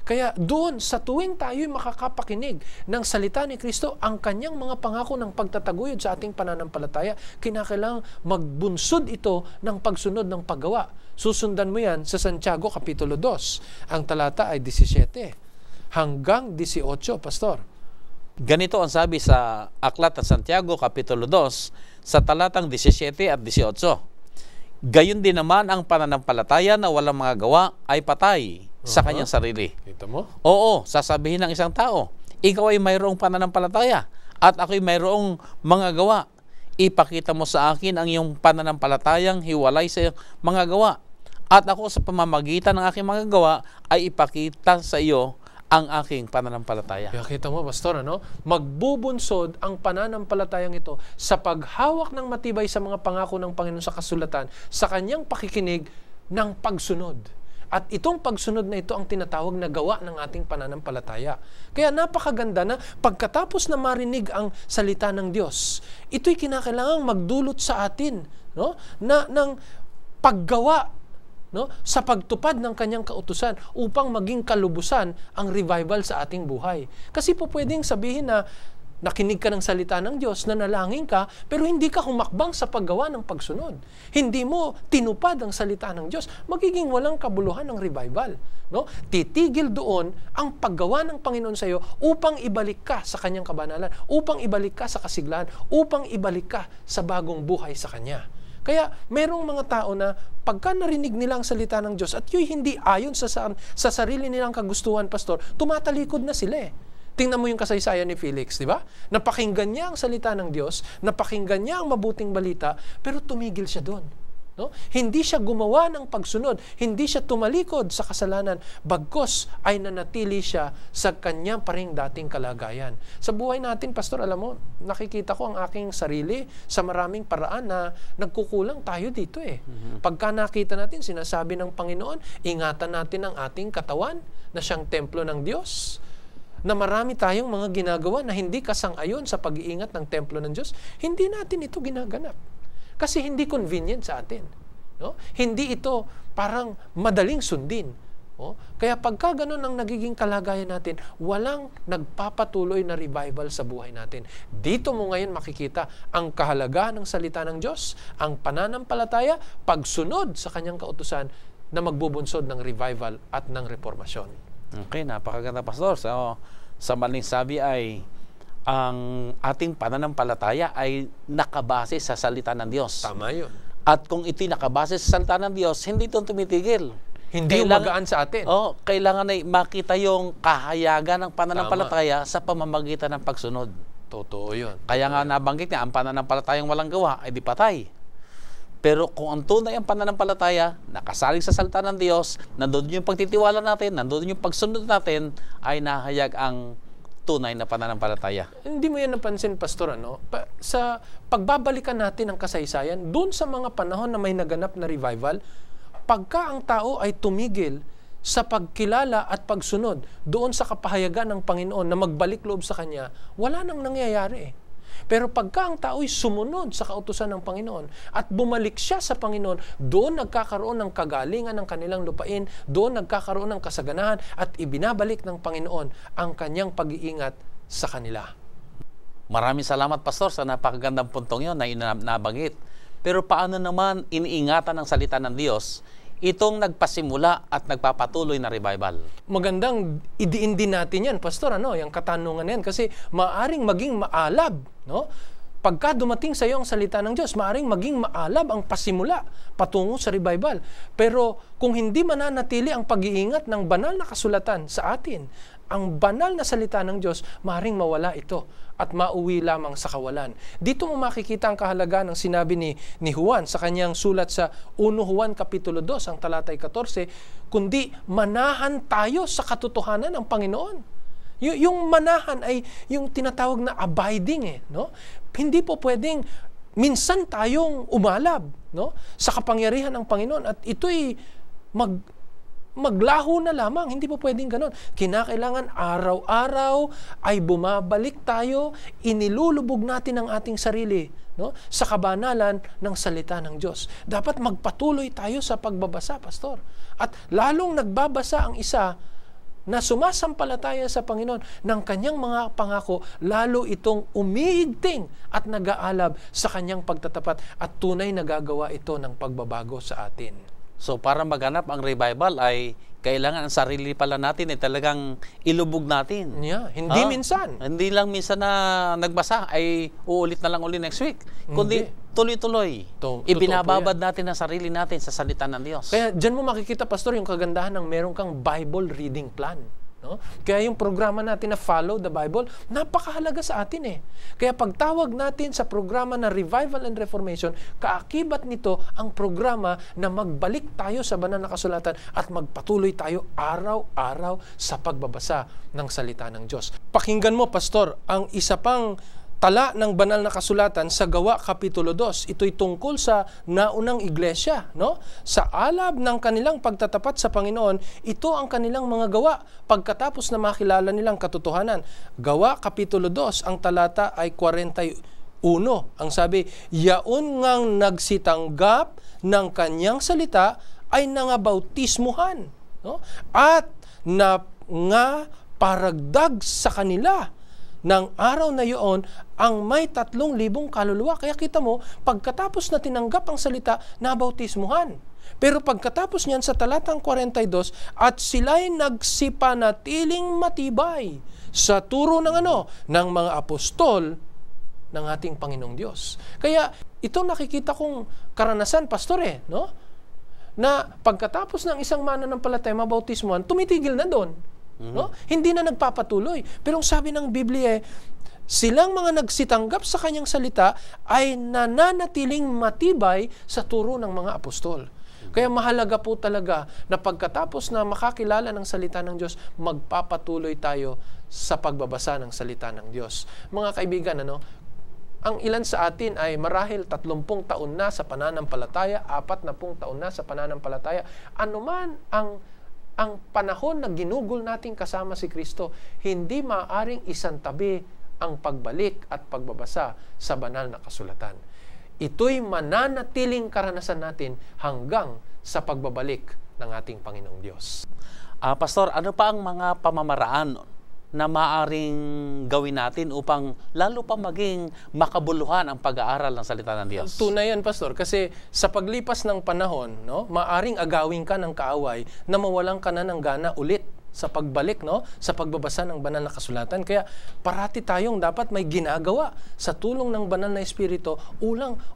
Kaya doon sa tuwing tayo'y makakapakinig ng salita ni Kristo, ang kanyang mga pangako ng pagtataguyod sa ating pananampalataya, kinakailangang magbunsod ito ng pagsunod ng paggawa. Susundan mo yan sa Santiago Kapitulo 2. Ang talata ay 17 hanggang 18, Pastor. Ganito ang sabi sa aklat ng Santiago Kapitulo 2 sa talatang 17 at 18. Gayon din naman ang pananampalataya na walang mga gawa ay patay sa kanyang sarili. Kita mo? Oo, sasabihin ng isang tao, ikaw ay mayroong pananampalataya at ako'y mayroong mga gawa. Ipakita mo sa akin ang iyong pananampalatayang hiwalay sa mga gawa. At ako sa pamamagitan ng aking mga gawa ay ipakita sa iyo ang aking pananampalataya. Kaya kita mo, Pastor, magbubunsod ang pananampalatayang ito sa paghawak ng matibay sa mga pangako ng Panginoon sa kasulatan, sa kanyang pakikinig ng pagsunod. At itong pagsunod na ito ang tinatawag na gawa ng ating pananampalataya. Kaya napakaganda na pagkatapos na marinig ang salita ng Diyos, ito'y kinakailangang magdulot sa atin, no, ng paggawa, no, sa pagtupad ng kanyang kautusan upang maging kalubusan ang revival sa ating buhay. Kasi po pwedeng sabihin na nakinig ka ng salita ng Diyos, nanalangin ka, pero hindi ka humakbang sa paggawa ng pagsunod. Hindi mo tinupad ang salita ng Diyos, magiging walang kabuluhan ng revival. No? Titigil doon ang paggawa ng Panginoon sa iyo upang ibalik ka sa kanyang kabanalan, upang ibalik ka sa kasiglahan, upang ibalik ka sa bagong buhay sa Kanya. Kaya merong mga tao na pagka narinig nila ang salita ng Diyos at yun hindi ayon sa sarili nilang kagustuhan, Pastor, tumatalikod na sila eh. Tingnan mo yung kasaysayan ni Felix, di ba? Napakinggan niya ang salita ng Diyos, napakinggan niya ang mabuting balita, pero tumigil siya doon. No? Hindi siya gumawa ng pagsunod, hindi siya tumalikod sa kasalanan, bagkos ay nanatili siya sa kanyang paring dating kalagayan. Sa buhay natin, Pastor, alam mo, nakikita ko ang aking sarili sa maraming paraan na nagkukulang tayo dito eh. Pagka nakita natin, sinasabi ng Panginoon, ingatan natin ang ating katawan na siyang templo ng Diyos, na marami tayong mga ginagawa na hindi kasang-ayon sa pag-iingat ng templo ng Diyos, hindi natin ito ginaganap. Kasi hindi convenient sa atin. No? Hindi ito parang madaling sundin. No? Kaya pagka ganun ang nagiging kalagayan natin, walang nagpapatuloy na revival sa buhay natin. Dito mo ngayon makikita ang kahalagahan ng salita ng Diyos, ang pananampalataya, pagsunod sa kanyang kautusan na magbubunsod ng revival at ng reformasyon. Okay, napakaganda, Pastor. So, sa maling sabi ay ang ating pananampalataya ay nakabase sa salita ng Diyos. Tama yun. At kung ito'y nakabase sa salita ng Diyos, hindi ito tumitigil. Hindi umagaan sa atin. Kailangan ay makita yung kahayagan ng pananampalataya sa pamamagitan ng pagsunod. Totoo yun. Kaya nga nabanggit niya, ang pananampalatayang walang gawa ay di patay. Pero kung ang tunay ang pananampalataya, nakasalig sa salita ng Diyos, nandoon yung pagtitiwala natin, nandoon yung pagsunod natin, ay nahayag ang tunay na pananampalataya. Hindi mo yan napansin, Pastor, sa pagbabalikan natin ang kasaysayan, doon sa mga panahon na may naganap na revival, pagka ang tao ay tumigil sa pagkilala at pagsunod doon sa kapahayagan ng Panginoon na magbalik loob sa Kanya, wala nang nangyayari. Pero pagka ang tao ay sumunod sa kautusan ng Panginoon at bumalik siya sa Panginoon, doon nagkakaroon ng kagalingan ng kanilang lupain, doon nagkakaroon ng kasaganahan at ibinabalik ng Panginoon ang kanyang pag-iingat sa kanila. Maraming salamat, Pastor, sa napakagandang puntong yun na nabanggit. Pero paano naman iniingatan ng salita ng Diyos itong nagpasimula at nagpapatuloy na revival? Magandang idiin din natin yan, Pastor, yung katanungan yan, kasi maaring maging maalab, no? pagka dumating sa iyo ang salita ng Diyos, maaaring maging maalab ang pasimula patungo sa revival. Pero kung hindi mananatili ang pag-iingat ng banal na kasulatan sa atin, ang banal na salita ng Diyos, maaaring mawala ito at mauwi lamang sa kawalan. Dito mo makikita ang kahalagaan ng sinabi ni Juan sa kanyang sulat sa 1 Juan Kapitulo 2, ang talatay 14, kundi manahan tayo sa katotohanan ng Panginoon. Yung manahan ay yung tinatawag na abiding, no? Hindi po pwedeng minsan tayong umalab, no, sa kapangyarihan ng Panginoon at ito'y maglaho na lamang. Hindi po pwedeng ganon. Kinakailangan araw-araw ay bumabalik tayo, inilulubog natin ang ating sarili, no, sa kabanalan ng salita ng Diyos. Dapat magpatuloy tayo sa pagbabasa, Pastor. At lalong nagbabasa ang isa na sumasampalataya sa Panginoon ng kanyang mga pangako, lalo itong umiigting at nag-aalab sa kanyang pagtatapat at tunay na gagawa ito ng pagbabago sa atin. So para maganap ang revival ay kailangan ang sarili pala natin ay talagang ilubog natin. Yeah, hindi minsan. Hindi lang minsan na nagbasa ay uulit na lang uli next week. Kundi tuloy-tuloy. Ibinababad natin ang sarili natin sa salita ng Diyos. Kaya dyan mo makikita, Pastor, yung kagandahan ng meron kang Bible reading plan. No? Kaya yung programa natin na Follow the Bible, napakahalaga sa atin . Kaya pagtawag natin sa programa na Revival and Reformation, kaakibat nito ang programa na magbalik tayo sa banal na kasulatan at magpatuloy tayo araw-araw sa pagbabasa ng salita ng Diyos. Pakinggan mo, Pastor, ang isa pang tala ng banal na kasulatan sa Gawa Kapitulo 2. Ito'y tungkol sa naunang iglesia, no? Sa alab ng kanilang pagtatapat sa Panginoon, ito ang kanilang mga gawa pagkatapos na makilala nilang katotohanan. Gawa Kapitulo 2, ang talata ay 41. Ang sabi, yaon ngang nagsitanggap ng kanyang salita ay nangabautismuhan, no? At na nga paragdag sa kanila ng araw na iyon ang may 3,000 kaluluwa. Kaya kita mo, pagkatapos na tinanggap ang salita, nabautismuhan. Pero pagkatapos niyan sa talatang 42, at sila'y nagsipanatiling matibay sa turo ng ng mga apostol ng ating Panginoong Diyos. Kaya ito nakikita kong karanasan, Pastor, no? Na pagkatapos ng isang mananampalataya mabautismuhan, tumitigil na doon. No? Hindi na nagpapatuloy. Pero ang sabi ng Biblia, silang mga nagsitanggap sa kanyang salita ay nananatiling matibay sa turo ng mga apostol. Kaya mahalaga po talaga na pagkatapos na makakilala ng salita ng Diyos, magpapatuloy tayo sa pagbabasa ng salita ng Diyos. Mga kaibigan, ang ilan sa atin ay marahil 30 taon na sa pananampalataya, 40 taon na sa pananampalataya. Ano man ang panahon na ginugol natin kasama si Kristo, hindi maaaring isantabi ang pagbalik at pagbabasa sa banal na kasulatan. Ito'y mananatiling karanasan natin hanggang sa pagbabalik ng ating Panginoong Diyos. Pastor, ano pa ang mga pamamaraan na maaaring gawin natin upang lalo pa maging makabuluhan ang pag-aaral ng salita ng Diyos? Tunay yan, Pastor, kasi sa paglipas ng panahon, maaaring agawin ka ng kaaway na mawalan ka na ng gana ulit sa pagbalik, sa pagbabasa ng banal na kasulatan. Kaya parati tayong dapat may ginagawa sa tulong ng banal na Espiritu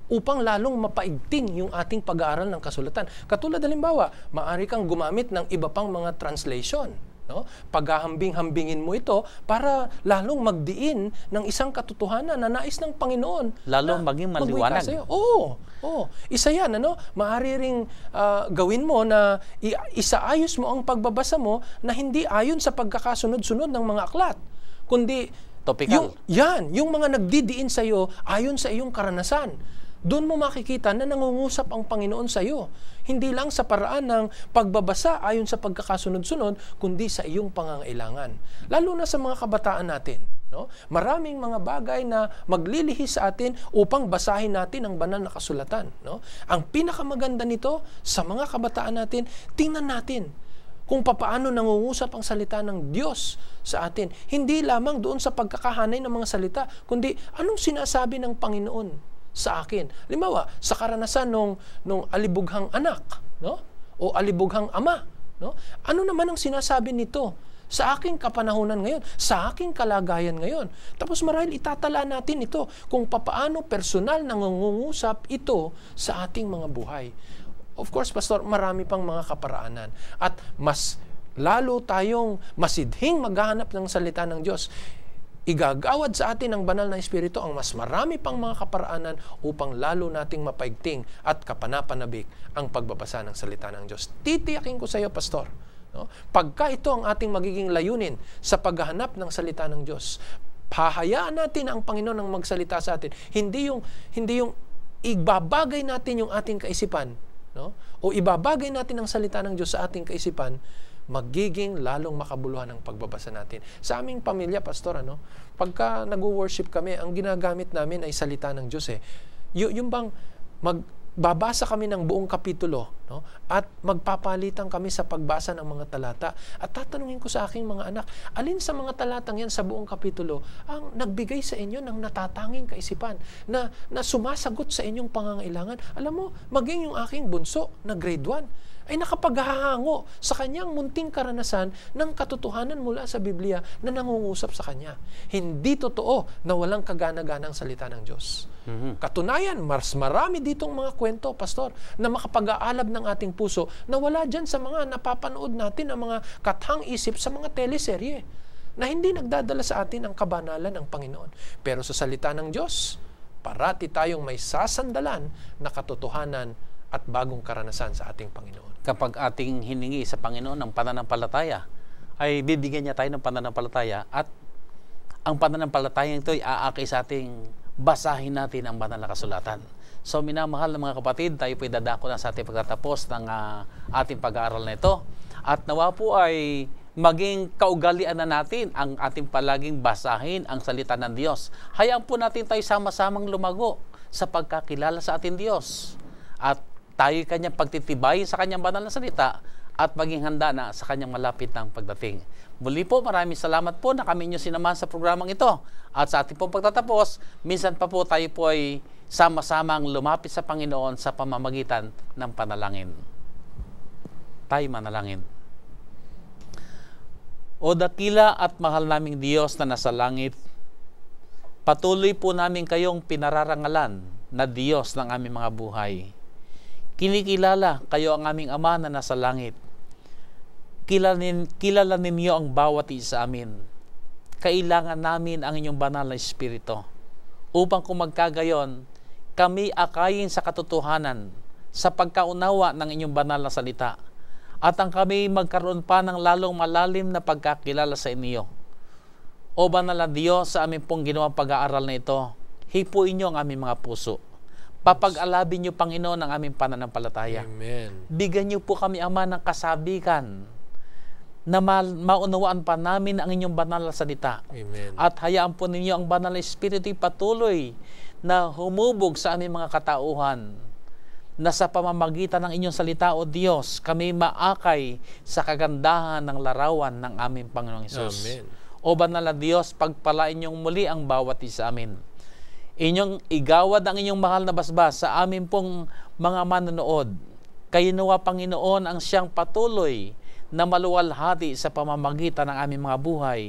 upang lalong mapaigting yung ating pag-aaral ng kasulatan. Katulad halimbawa, maaari kang gumamit ng iba pang mga translation. Paghahambing-hambingin mo ito para lalong magdiin ng isang katotohanan na nais ng Panginoon. Lalong maging maliwanag. Oo. Isa yan, maaari ring gawin mo na isaayos mo ang pagbabasa mo na hindi ayon sa pagkakasunod-sunod ng mga aklat, kundi topical. Yung mga nagdidiin sa iyo ayon sa iyong karanasan. Doon mo makikita na nangungusap ang Panginoon sa iyo. Hindi lang sa paraan ng pagbabasa ayon sa pagkakasunod-sunod, kundi sa iyong pangangailangan. Lalo na sa mga kabataan natin. Maraming mga bagay na maglilihis sa atin upang basahin natin ang banal na kasulatan. Ang pinakamaganda nito sa mga kabataan natin, tingnan natin kung papaano nangungusap ang salita ng Diyos sa atin. Hindi lamang doon sa pagkakahanay ng mga salita, kundi anong sinasabi ng Panginoon sa akin. Halimbawa, sa karanasan nung alibughang anak, o alibughang ama, ano naman ang sinasabi nito sa aking kapanahunan ngayon, sa aking kalagayan ngayon. Tapos marahil itatala natin ito kung papaano personal nangungusap ito sa ating mga buhay. Of course, Pastor, marami pang mga kaparaanan. At mas lalo tayong masidhing maghahanap ng salita ng Diyos. Igagawad sa atin ng banal na Espiritu ang mas marami pang mga kaparaanan upang lalo nating mapaigting at kapanapanabik ang pagbabasa ng salita ng Diyos. Titiyakin ko sa iyo, Pastor, no? Pagka ito ang ating magiging layunin sa paghahanap ng salita ng Diyos, hahayaan natin ang Panginoon ang magsalita sa atin. Hindi yung ibabagay natin yung ating kaisipan, no? O ibabagay natin ang salita ng Diyos sa ating kaisipan, magiging lalong makabuluhan ang pagbabasa natin. Sa aming pamilya, Pastor, pagka nag-worship kami, ang ginagamit namin ay salita ng Diyos. Yung bang magbabasa kami ng buong kapitulo, no? At magpapalitan kami sa pagbasa ng mga talata. At tatanungin ko sa aking mga anak, alin sa mga talatang yan sa buong kapitulo ang nagbigay sa inyo ng natatanging kaisipan na sumasagot sa inyong pangangailangan? Alam mo, maging yung aking bunso na grade 1, ay nakapaghahango sa kanyang munting karanasan ng katotohanan mula sa Biblia na nangungusap sa kanya. Hindi totoo na walang kagana-ganang salita ng Diyos. Katunayan, mas marami ditong mga kwento, Pastor, na makapag-aalab ng ating puso na wala dyan sa mga napapanood natin ang mga kathang isip sa mga teleserye na hindi nagdadala sa atin ang kabanalan ng Panginoon. Pero sa salita ng Diyos, parati tayong may sasandalan na katotohanan at bagong karanasan sa ating Panginoon. Kapag ating hiningi sa Panginoon ng pananampalataya, ay bibigyan niya tayo ng pananampalataya at ang pananampalataya ito ay aakay sa ating basahin natin ang banal na kasulatan. So minamahal na mga kapatid, tayo po dadako na sa ating pagtatapos ng ating pag-aaral na ito. At nawa po ay maging kaugalian na natin ang ating palaging basahin ang salita ng Diyos. Hayaan po natin tayo sama-samang lumago sa pagkakilala sa ating Diyos. At tayo kanyang pagtitibayin sa kanyang banal na salita at maging handa na sa kanyang malapit ng pagdating. Muli po, maraming salamat po na kami inyo sinamahan sa programang ito. At sa ating pong pagtatapos, minsan pa po tayo po ay sama-samang lumapit sa Panginoon sa pamamagitan ng panalangin. Tayo manalangin. O dakila at mahal naming Diyos na nasa langit, patuloy po namin kayong pinararangalan na Diyos ng aming mga buhay. Kinikilala kayo ang aming Ama na nasa langit. Kilala ninyo ang bawat isa amin. Kailangan namin ang inyong banal na Espiritu upang kung magkagayon, kami akayin sa katotohanan sa pagkaunawa ng inyong banal na salita at ang kami magkaroon pa ng lalong malalim na pagkakilala sa inyo. O banal na Diyos, sa aming pong ginawang pag-aaral na ito, hipuin niyo ang aming mga puso. Papag-alabin niyo, Panginoon, ang aming pananampalataya. Amen. Bigyan niyo po kami, Ama, ng kasabikan na maunawaan pa namin ang inyong banal na salita. Amen. At hayaan po ninyo ang banal na Espiritu patuloy na humubog sa aming mga katauhan na sa pamamagitan ng inyong salita, O Diyos, kami maakay sa kagandahan ng larawan ng aming Panginoong Hesus. Amen. O banal na Diyos, pagpalain niyong muli ang bawat isa amin. Inyong igawad ang inyong mahal na basbas sa amin pong mga manonood. Kayo nawa, Panginoon, ang siyang patuloy na maluwalhati sa pamamagitan ng aming mga buhay,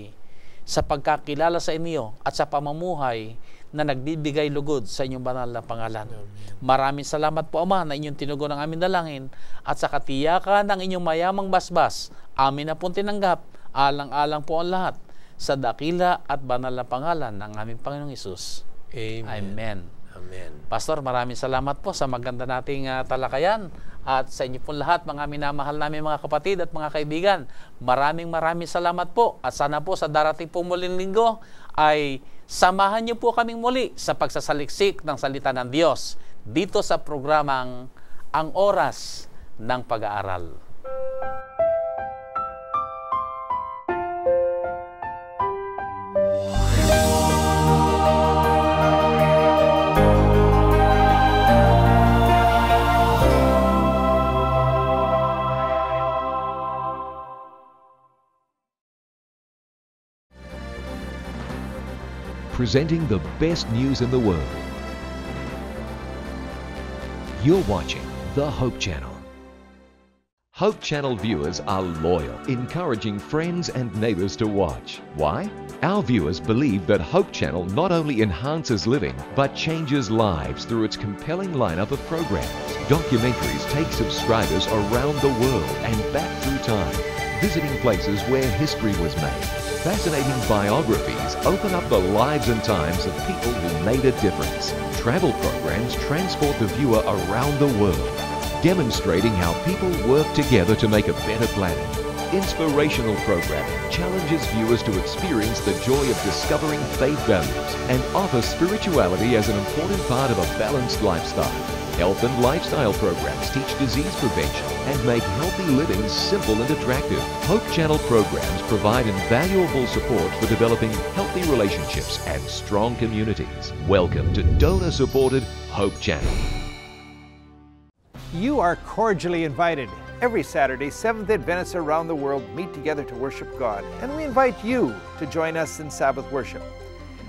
sa pagkakilala sa inyo at sa pamumuhay na nagbibigay lugod sa inyong banal na pangalan. Amen. Maraming salamat po, Ama, na inyong tinugon ang aming dalangin at sa katiyakan ng inyong mayamang basbas, amin na pong tinanggap, alang-alang po ang lahat sa dakila at banal na pangalan ng aming Panginoong Hesus. Amen. Amen. Amen. Pastor, maraming salamat po sa maganda nating talakayan at sa inyo pong lahat, mga minamahal namin mga kapatid at mga kaibigan. Maraming salamat po at sana po sa darating pong muling linggo ay samahan niyo po kaming muli sa pagsasaliksik ng salita ng Diyos dito sa programang Ang Oras ng Pag-aaral. Presenting the best news in the world. You're watching the Hope Channel. Hope Channel viewers are loyal, encouraging friends and neighbors to watch. Why? Our viewers believe that Hope Channel not only enhances living, but changes lives through its compelling lineup of programs. Documentaries take subscribers around the world and back through time, visiting places where history was made. Fascinating biographies open up the lives and times of people who made a difference. Travel programs transport the viewer around the world, demonstrating how people work together to make a better planet. Inspirational programming challenges viewers to experience the joy of discovering faith values and offer spirituality as an important part of a balanced lifestyle. Health and lifestyle programs teach disease prevention and make healthy living simple and attractive. Hope Channel programs provide invaluable support for developing healthy relationships and strong communities. Welcome to donor-supported Hope Channel. You are cordially invited. Every Saturday, Seventh-day Adventists around the world meet together to worship God, and we invite you to join us in Sabbath worship.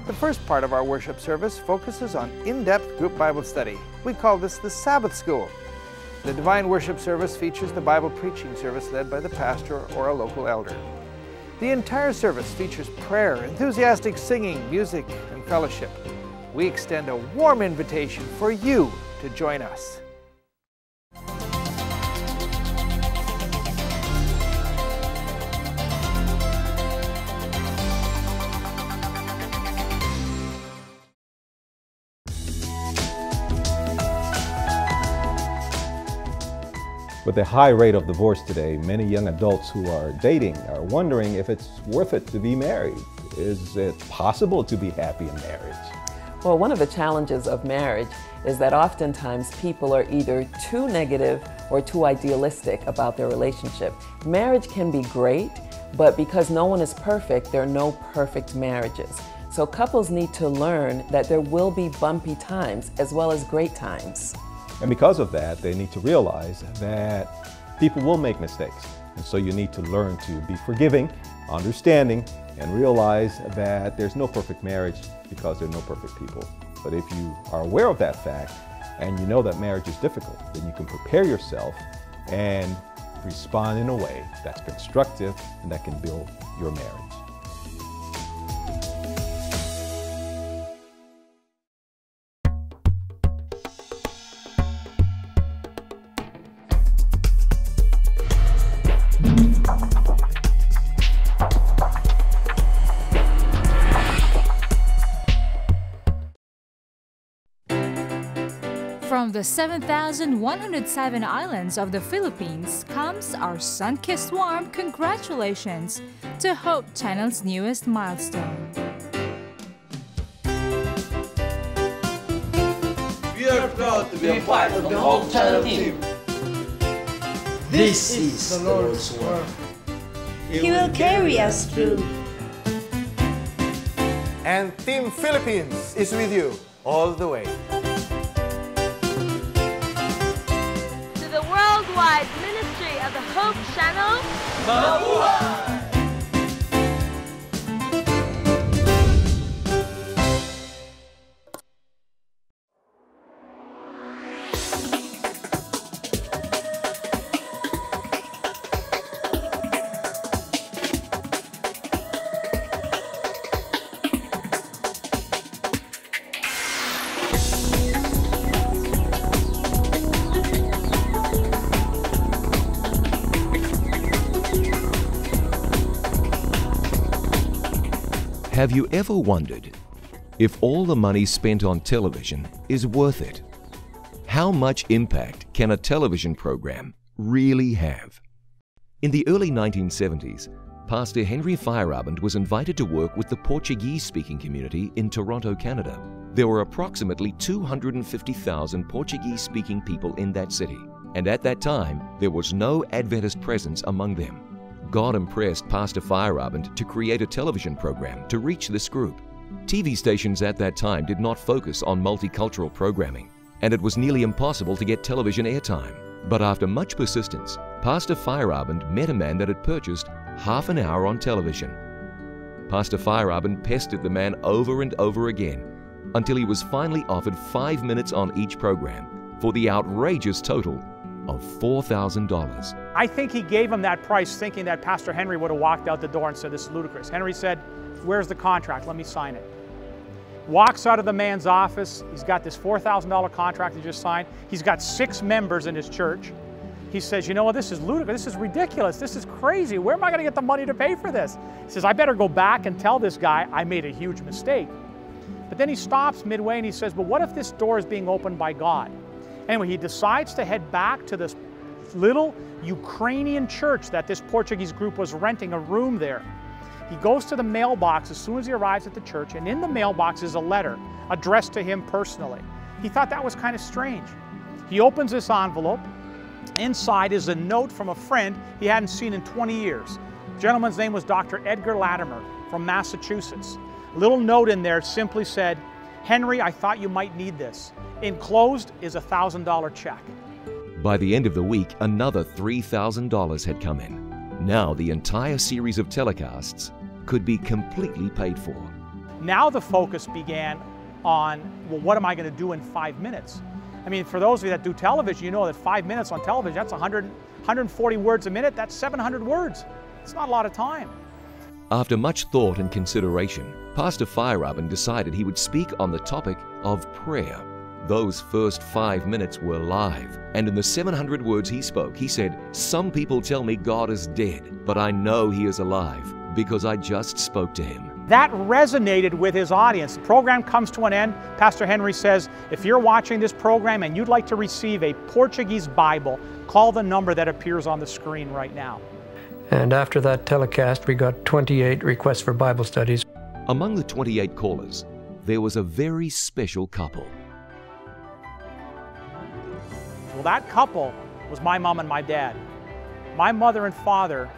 The first part of our worship service focuses on in-depth group Bible study. We call this the Sabbath School. The Divine Worship service features the Bible preaching service led by the pastor or a local elder. The entire service features prayer, enthusiastic singing, music, and fellowship. We extend a warm invitation for you to join us. With the high rate of divorce today, many young adults who are dating are wondering if it's worth it to be married. Is it possible to be happy in marriage? Well, one of the challenges of marriage is that oftentimes people are either too negative or too idealistic about their relationship. Marriage can be great, but because no one is perfect, there are no perfect marriages. So couples need to learn that there will be bumpy times as well as great times. And because of that, they need to realize that people will make mistakes. And so you need to learn to be forgiving, understanding, and realize that there's no perfect marriage because there are no perfect people. But if you are aware of that fact and you know that marriage is difficult, then you can prepare yourself and respond in a way that's constructive and that can build your marriage. From the 7,107 islands of the Philippines comes our sun-kissed warm congratulations to Hope Channel's newest milestone. We are proud to be a part of the Hope Channel team. This is the Lord's work. He will carry us through. And Team Philippines is with you all the way. Worldwide Ministry of the Hope Channel. Mabuhay! Have you ever wondered if all the money spent on television is worth it? How much impact can a television program really have? In the early 1970s, Pastor Henry Feyerabend was invited to work with the Portuguese-speaking community in Toronto, Canada. There were approximately 250,000 Portuguese-speaking people in that city, and at that time, there was no Adventist presence among them. God impressed Pastor Feyerabend to create a television program to reach this group. TV stations at that time did not focus on multicultural programming, and it was nearly impossible to get television airtime. But after much persistence, Pastor Feyerabend met a man that had purchased half an hour on television. Pastor Feyerabend pestered the man over and over again until he was finally offered 5 minutes on each program for the outrageous total of $4,000. I think he gave him that price thinking that Pastor Henry would have walked out the door and said, "This is ludicrous." Henry said, "Where's the contract? Let me sign it." Walks out of the man's office. He's got this $4,000 contract he just signed. He's got 6 members in his church. He says, "You know what, this is ludicrous, this is ridiculous, this is crazy. Where am I gonna get the money to pay for this?" He says, "I better go back and tell this guy I made a huge mistake." But then he stops midway and he says, "But what if this door is being opened by God?" Anyway, he decides to head back to this little Ukrainian church that this Portuguese group was renting a room there. He goes to the mailbox as soon as he arrives at the church, and in the mailbox is a letter addressed to him personally. He thought that was kind of strange. He opens this envelope. Inside is a note from a friend he hadn't seen in 20 years. The gentleman's name was Dr. Edgar Latimer from Massachusetts. A little note in there simply said, "Henry, I thought you might need this. Enclosed is a $1,000 check." By the end of the week, another $3,000 had come in. Now the entire series of telecasts could be completely paid for. Now the focus began on, well, what am I going to do in 5 minutes? I mean, for those of you that do television, you know that 5 minutes on television, that's 140 words a minute, that's 700 words. It's not a lot of time. After much thought and consideration, Pastor Feyerabend decided he would speak on the topic of prayer. Those first 5 minutes were live, and in the 700 words he spoke, he said, "Some people tell me God is dead, but I know He is alive because I just spoke to Him." That resonated with his audience. The program comes to an end. Pastor Henry says, if you're watching this program and you'd like to receive a Portuguese Bible, call the number that appears on the screen right now. And after that telecast, we got 28 requests for Bible studies. Among the 28 callers, there was a very special couple. Well, that couple was my mom and my dad. My mother and father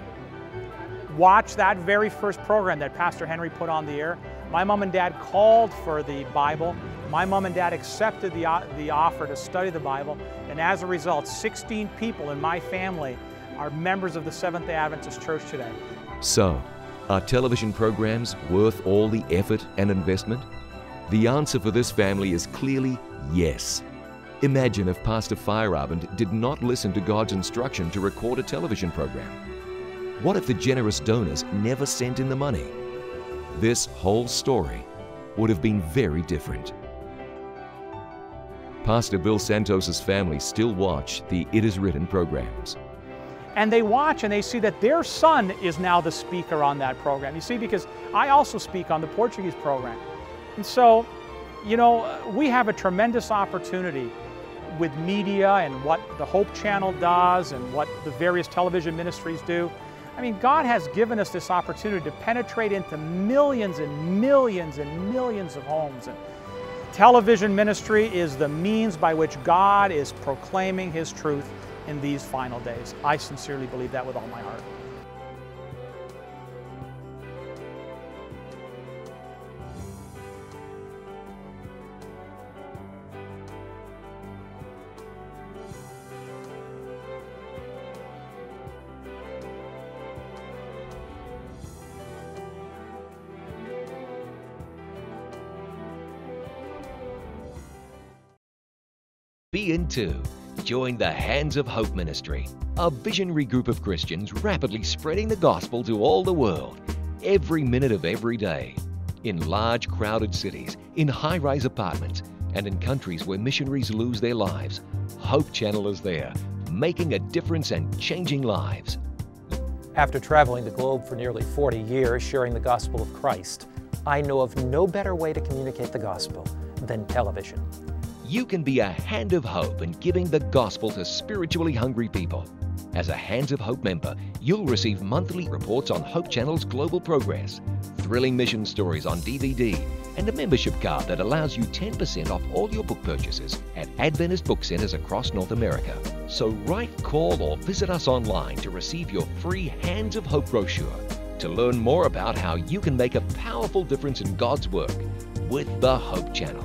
watched that very first program that Pastor Henry put on the air. My mom and dad called for the Bible. My mom and dad accepted the offer to study the Bible. And as a result, 16 people in my family are members of the Seventh-day Adventist Church today. So, are television programs worth all the effort and investment? The answer for this family is clearly yes. Imagine if Pastor Feyerabend did not listen to God's instruction to record a television program. What if the generous donors never sent in the money? This whole story would have been very different. Pastor Bill Santos's family still watch the It Is Written programs. And they watch and they see that their son is now the speaker on that program. You see, because I also speak on the Portuguese program. And so, you know, we have a tremendous opportunity with media and what the Hope Channel does and what the various television ministries do. I mean, God has given us this opportunity to penetrate into millions and millions and millions of homes. And television ministry is the means by which God is proclaiming His truth in these final days. I sincerely believe that with all my heart. Be in too. Join the Hands of Hope Ministry, a visionary group of Christians rapidly spreading the gospel to all the world, every minute of every day, in large crowded cities, in high-rise apartments, and in countries where missionaries lose their lives. Hope Channel is there, making a difference and changing lives. After traveling the globe for nearly 40 years sharing the gospel of Christ, I know of no better way to communicate the gospel than television. You can be a hand of hope in giving the gospel to spiritually hungry people. As a Hands of Hope member, you'll receive monthly reports on Hope Channel's global progress, thrilling mission stories on DVD, and a membership card that allows you 10% off all your book purchases at Adventist book centers across North America. So write, call, or visit us online to receive your free Hands of Hope brochure to learn more about how you can make a powerful difference in God's work with the Hope Channel.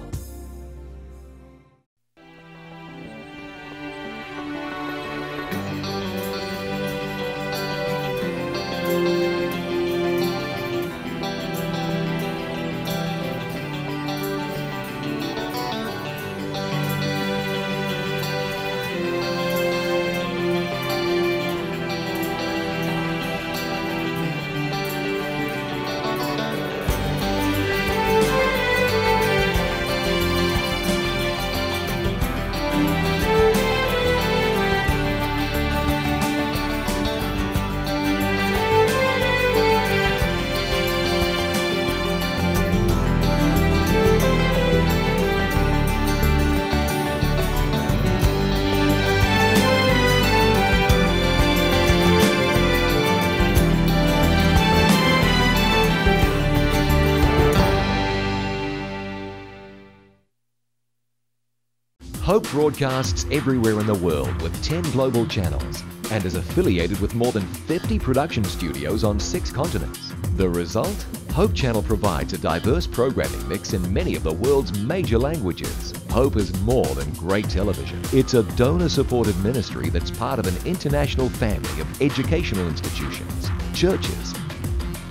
Hope broadcasts everywhere in the world with 10 global channels and is affiliated with more than 50 production studios on 6 continents. The result? Hope Channel provides a diverse programming mix in many of the world's major languages. Hope is more than great television. It's a donor-supported ministry that's part of an international family of educational institutions, churches,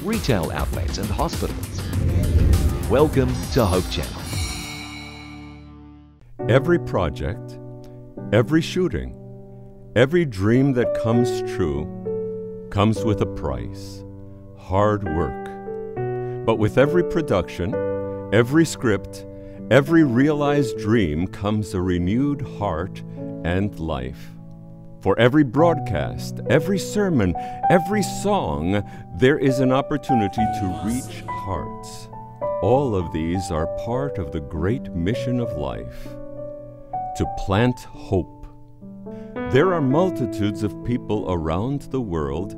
retail outlets and hospitals. Welcome to Hope Channel. Every project, every shooting, every dream that comes true comes with a price, hard work. But with every production, every script, every realized dream comes a renewed heart and life. For every broadcast, every sermon, every song, there is an opportunity to reach hearts. All of these are part of the great mission of life, to plant hope. There are multitudes of people around the world,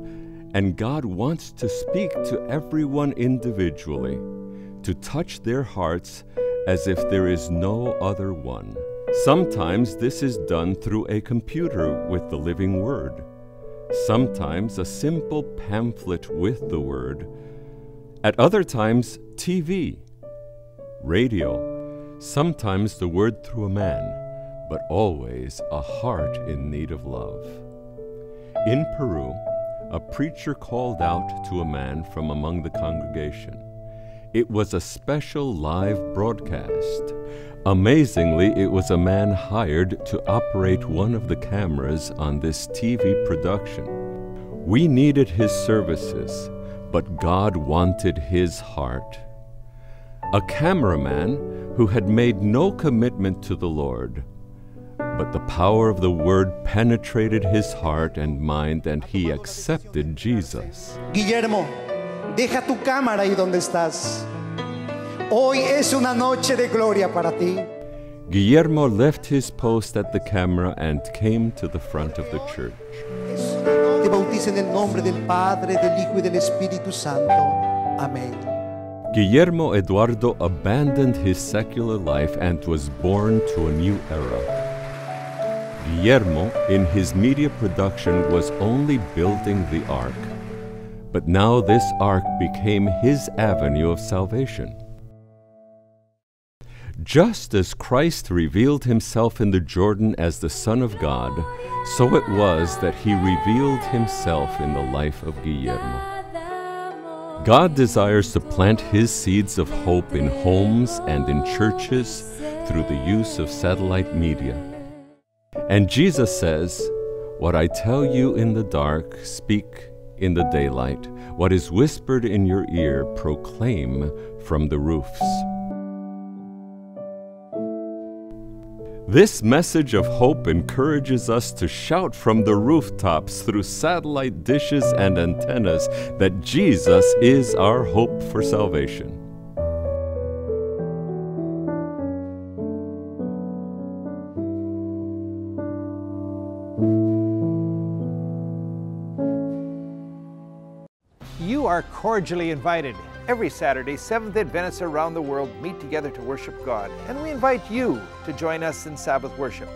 and God wants to speak to everyone individually, to touch their hearts as if there is no other one. Sometimes this is done through a computer with the living Word. Sometimes a simple pamphlet with the Word. At other times, TV, radio, sometimes the Word through a man, but always a heart in need of love. In Peru, a preacher called out to a man from among the congregation. It was a special live broadcast. Amazingly, it was a man hired to operate one of the cameras on this TV production. We needed his services, but God wanted his heart. A cameraman who had made no commitment to the Lord, but the power of the Word penetrated his heart and mind, and he accepted Jesus. Guillermo, deja tu cámara ahí donde estás. Hoy es una noche de gloria para ti. Guillermo left his post at the camera and came to the front of the church. Te bautizo en el nombre del Padre, del Hijo y del Espíritu Santo. Amén. Guillermo Eduardo abandoned his secular life and was born to a new era. Guillermo, in his media production, was only building the ark, but now this ark became his avenue of salvation. Just as Christ revealed himself in the Jordan as the Son of God, so it was that he revealed himself in the life of Guillermo. God desires to plant his seeds of hope in homes and in churches through the use of satellite media. And Jesus says, "What I tell you in the dark, speak in the daylight. What is whispered in your ear, proclaim from the roofs." This message of hope encourages us to shout from the rooftops through satellite dishes and antennas that Jesus is our hope for salvation. You are cordially invited. Every Saturday, Seventh-day Adventists around the world meet together to worship God, and we invite you to join us in Sabbath worship.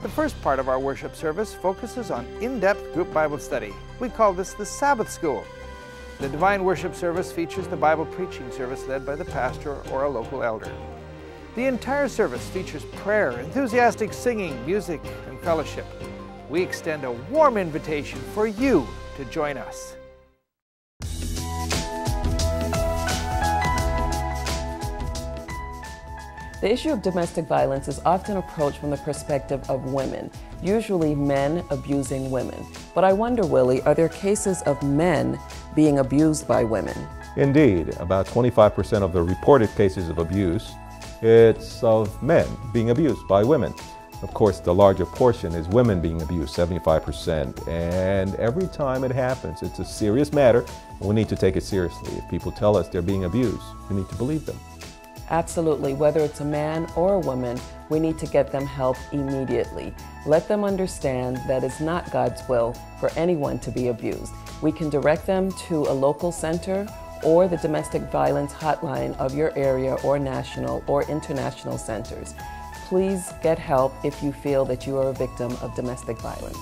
The first part of our worship service focuses on in-depth group Bible study. We call this the Sabbath School. The Divine Worship service features the Bible preaching service led by the pastor or a local elder. The entire service features prayer, enthusiastic singing, music, and fellowship. We extend a warm invitation for you to join us. The issue of domestic violence is often approached from the perspective of women, usually men abusing women. But I wonder, Willie, are there cases of men being abused by women? Indeed, about 25% of the reported cases of abuse, it's of men being abused by women. Of course, the larger portion is women being abused, 75%. And every time it happens, it's a serious matter, and we need to take it seriously. If people tell us they're being abused, we need to believe them. Absolutely. Whether it's a man or a woman, we need to get them help immediately. Let them understand that it's not God's will for anyone to be abused. We can direct them to a local center or the domestic violence hotline of your area or national or international centers. Please get help if you feel that you are a victim of domestic violence.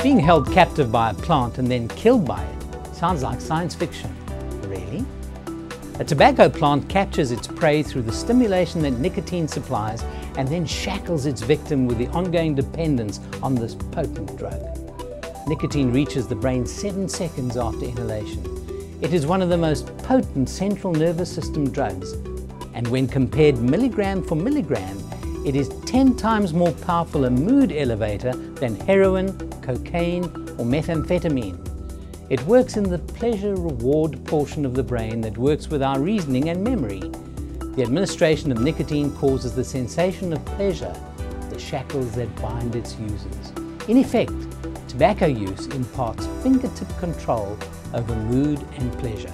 Being held captive by a plant and then killed by it sounds like science fiction. Really? A tobacco plant captures its prey through the stimulation that nicotine supplies and then shackles its victim with the ongoing dependence on this potent drug. Nicotine reaches the brain 7 seconds after inhalation. It is one of the most potent central nervous system drugs, and when compared milligram for milligram, it is 10 times more powerful a mood elevator than heroin, cocaine, or methamphetamine. It works in the pleasure-reward portion of the brain that works with our reasoning and memory. The administration of nicotine causes the sensation of pleasure, the shackles that bind its users. In effect, tobacco use imparts fingertip control over mood and pleasure.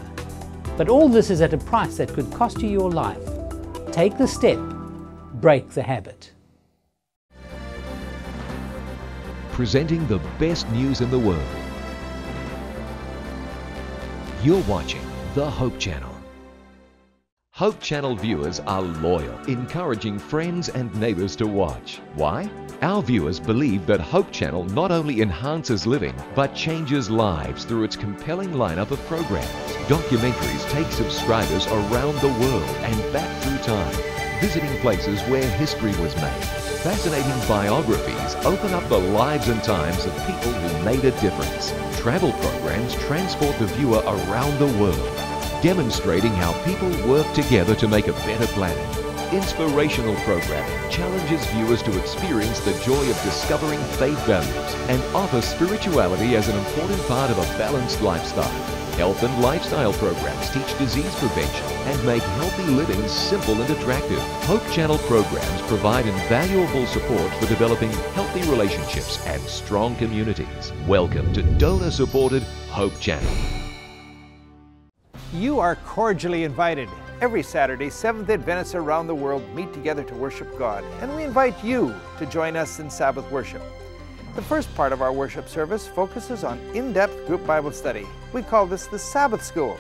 But all this is at a price that could cost you your life. Take the step. Break the habit. Presenting the best news in the world. You're watching the Hope Channel. Hope Channel viewers are loyal, encouraging friends and neighbors to watch. Why? Our viewers believe that Hope Channel not only enhances living, but changes lives through its compelling lineup of programs. Documentaries take subscribers around the world and back through time, visiting places where history was made. Fascinating biographies open up the lives and times of people who made a difference. Travel programs transport the viewer around the world, demonstrating how people work together to make a better planet. Inspirational programming challenges viewers to experience the joy of discovering faith values and offer spirituality as an important part of a balanced lifestyle. Health and lifestyle programs teach disease prevention and make healthy living simple and attractive. Hope Channel programs provide invaluable support for developing healthy relationships and strong communities. Welcome to donor-supported Hope Channel. You are cordially invited. Every Saturday, Seventh-day Adventists around the world meet together to worship God, and we invite you to join us in Sabbath worship. The first part of our worship service focuses on in-depth group Bible study. We call this the Sabbath School.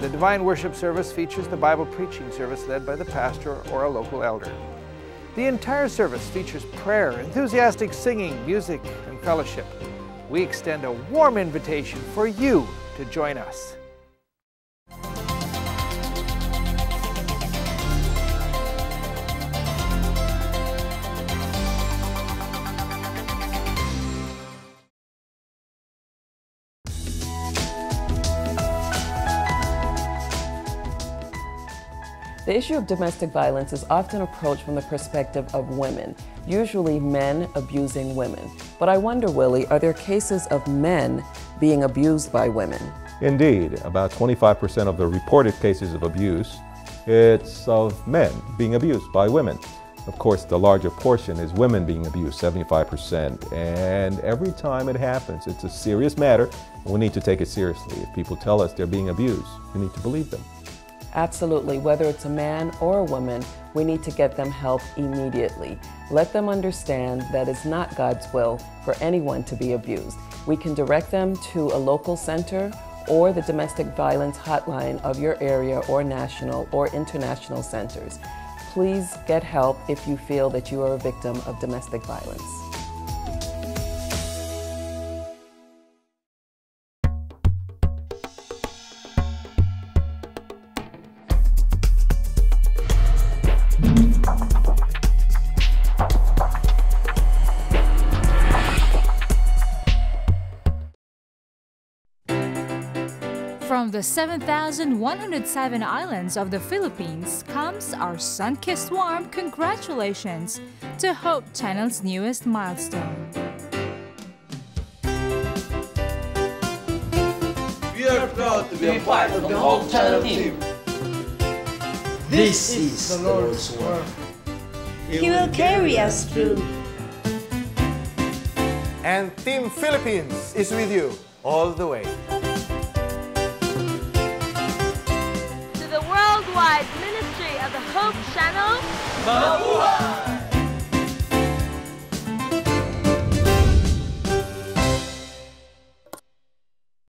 The Divine Worship service features the Bible preaching service led by the pastor or a local elder. The entire service features prayer, enthusiastic singing, music, and fellowship. We extend a warm invitation for you to join us. The issue of domestic violence is often approached from the perspective of women, usually men abusing women. But I wonder, Willie, are there cases of men being abused by women? Indeed, about 25% of the reported cases of abuse, it's of men being abused by women. Of course, the larger portion is women being abused, 75%. And every time it happens, it's a serious matter, and we need to take it seriously. If people tell us they're being abused, we need to believe them. Absolutely. Whether it's a man or a woman, we need to get them help immediately. Let them understand that it's not God's will for anyone to be abused. We can direct them to a local center or the domestic violence hotline of your area or national or international centers. Please get help if you feel that you are a victim of domestic violence. From the 7,107 islands of the Philippines comes our sun-kissed warm congratulations to Hope Channel's newest milestone. We are proud to be a part of the Hope Channel team. This is the Lord's work. He will carry us through. And Team Philippines is with you all the way. To the worldwide ministry of the Hope Channel, Mabuhay!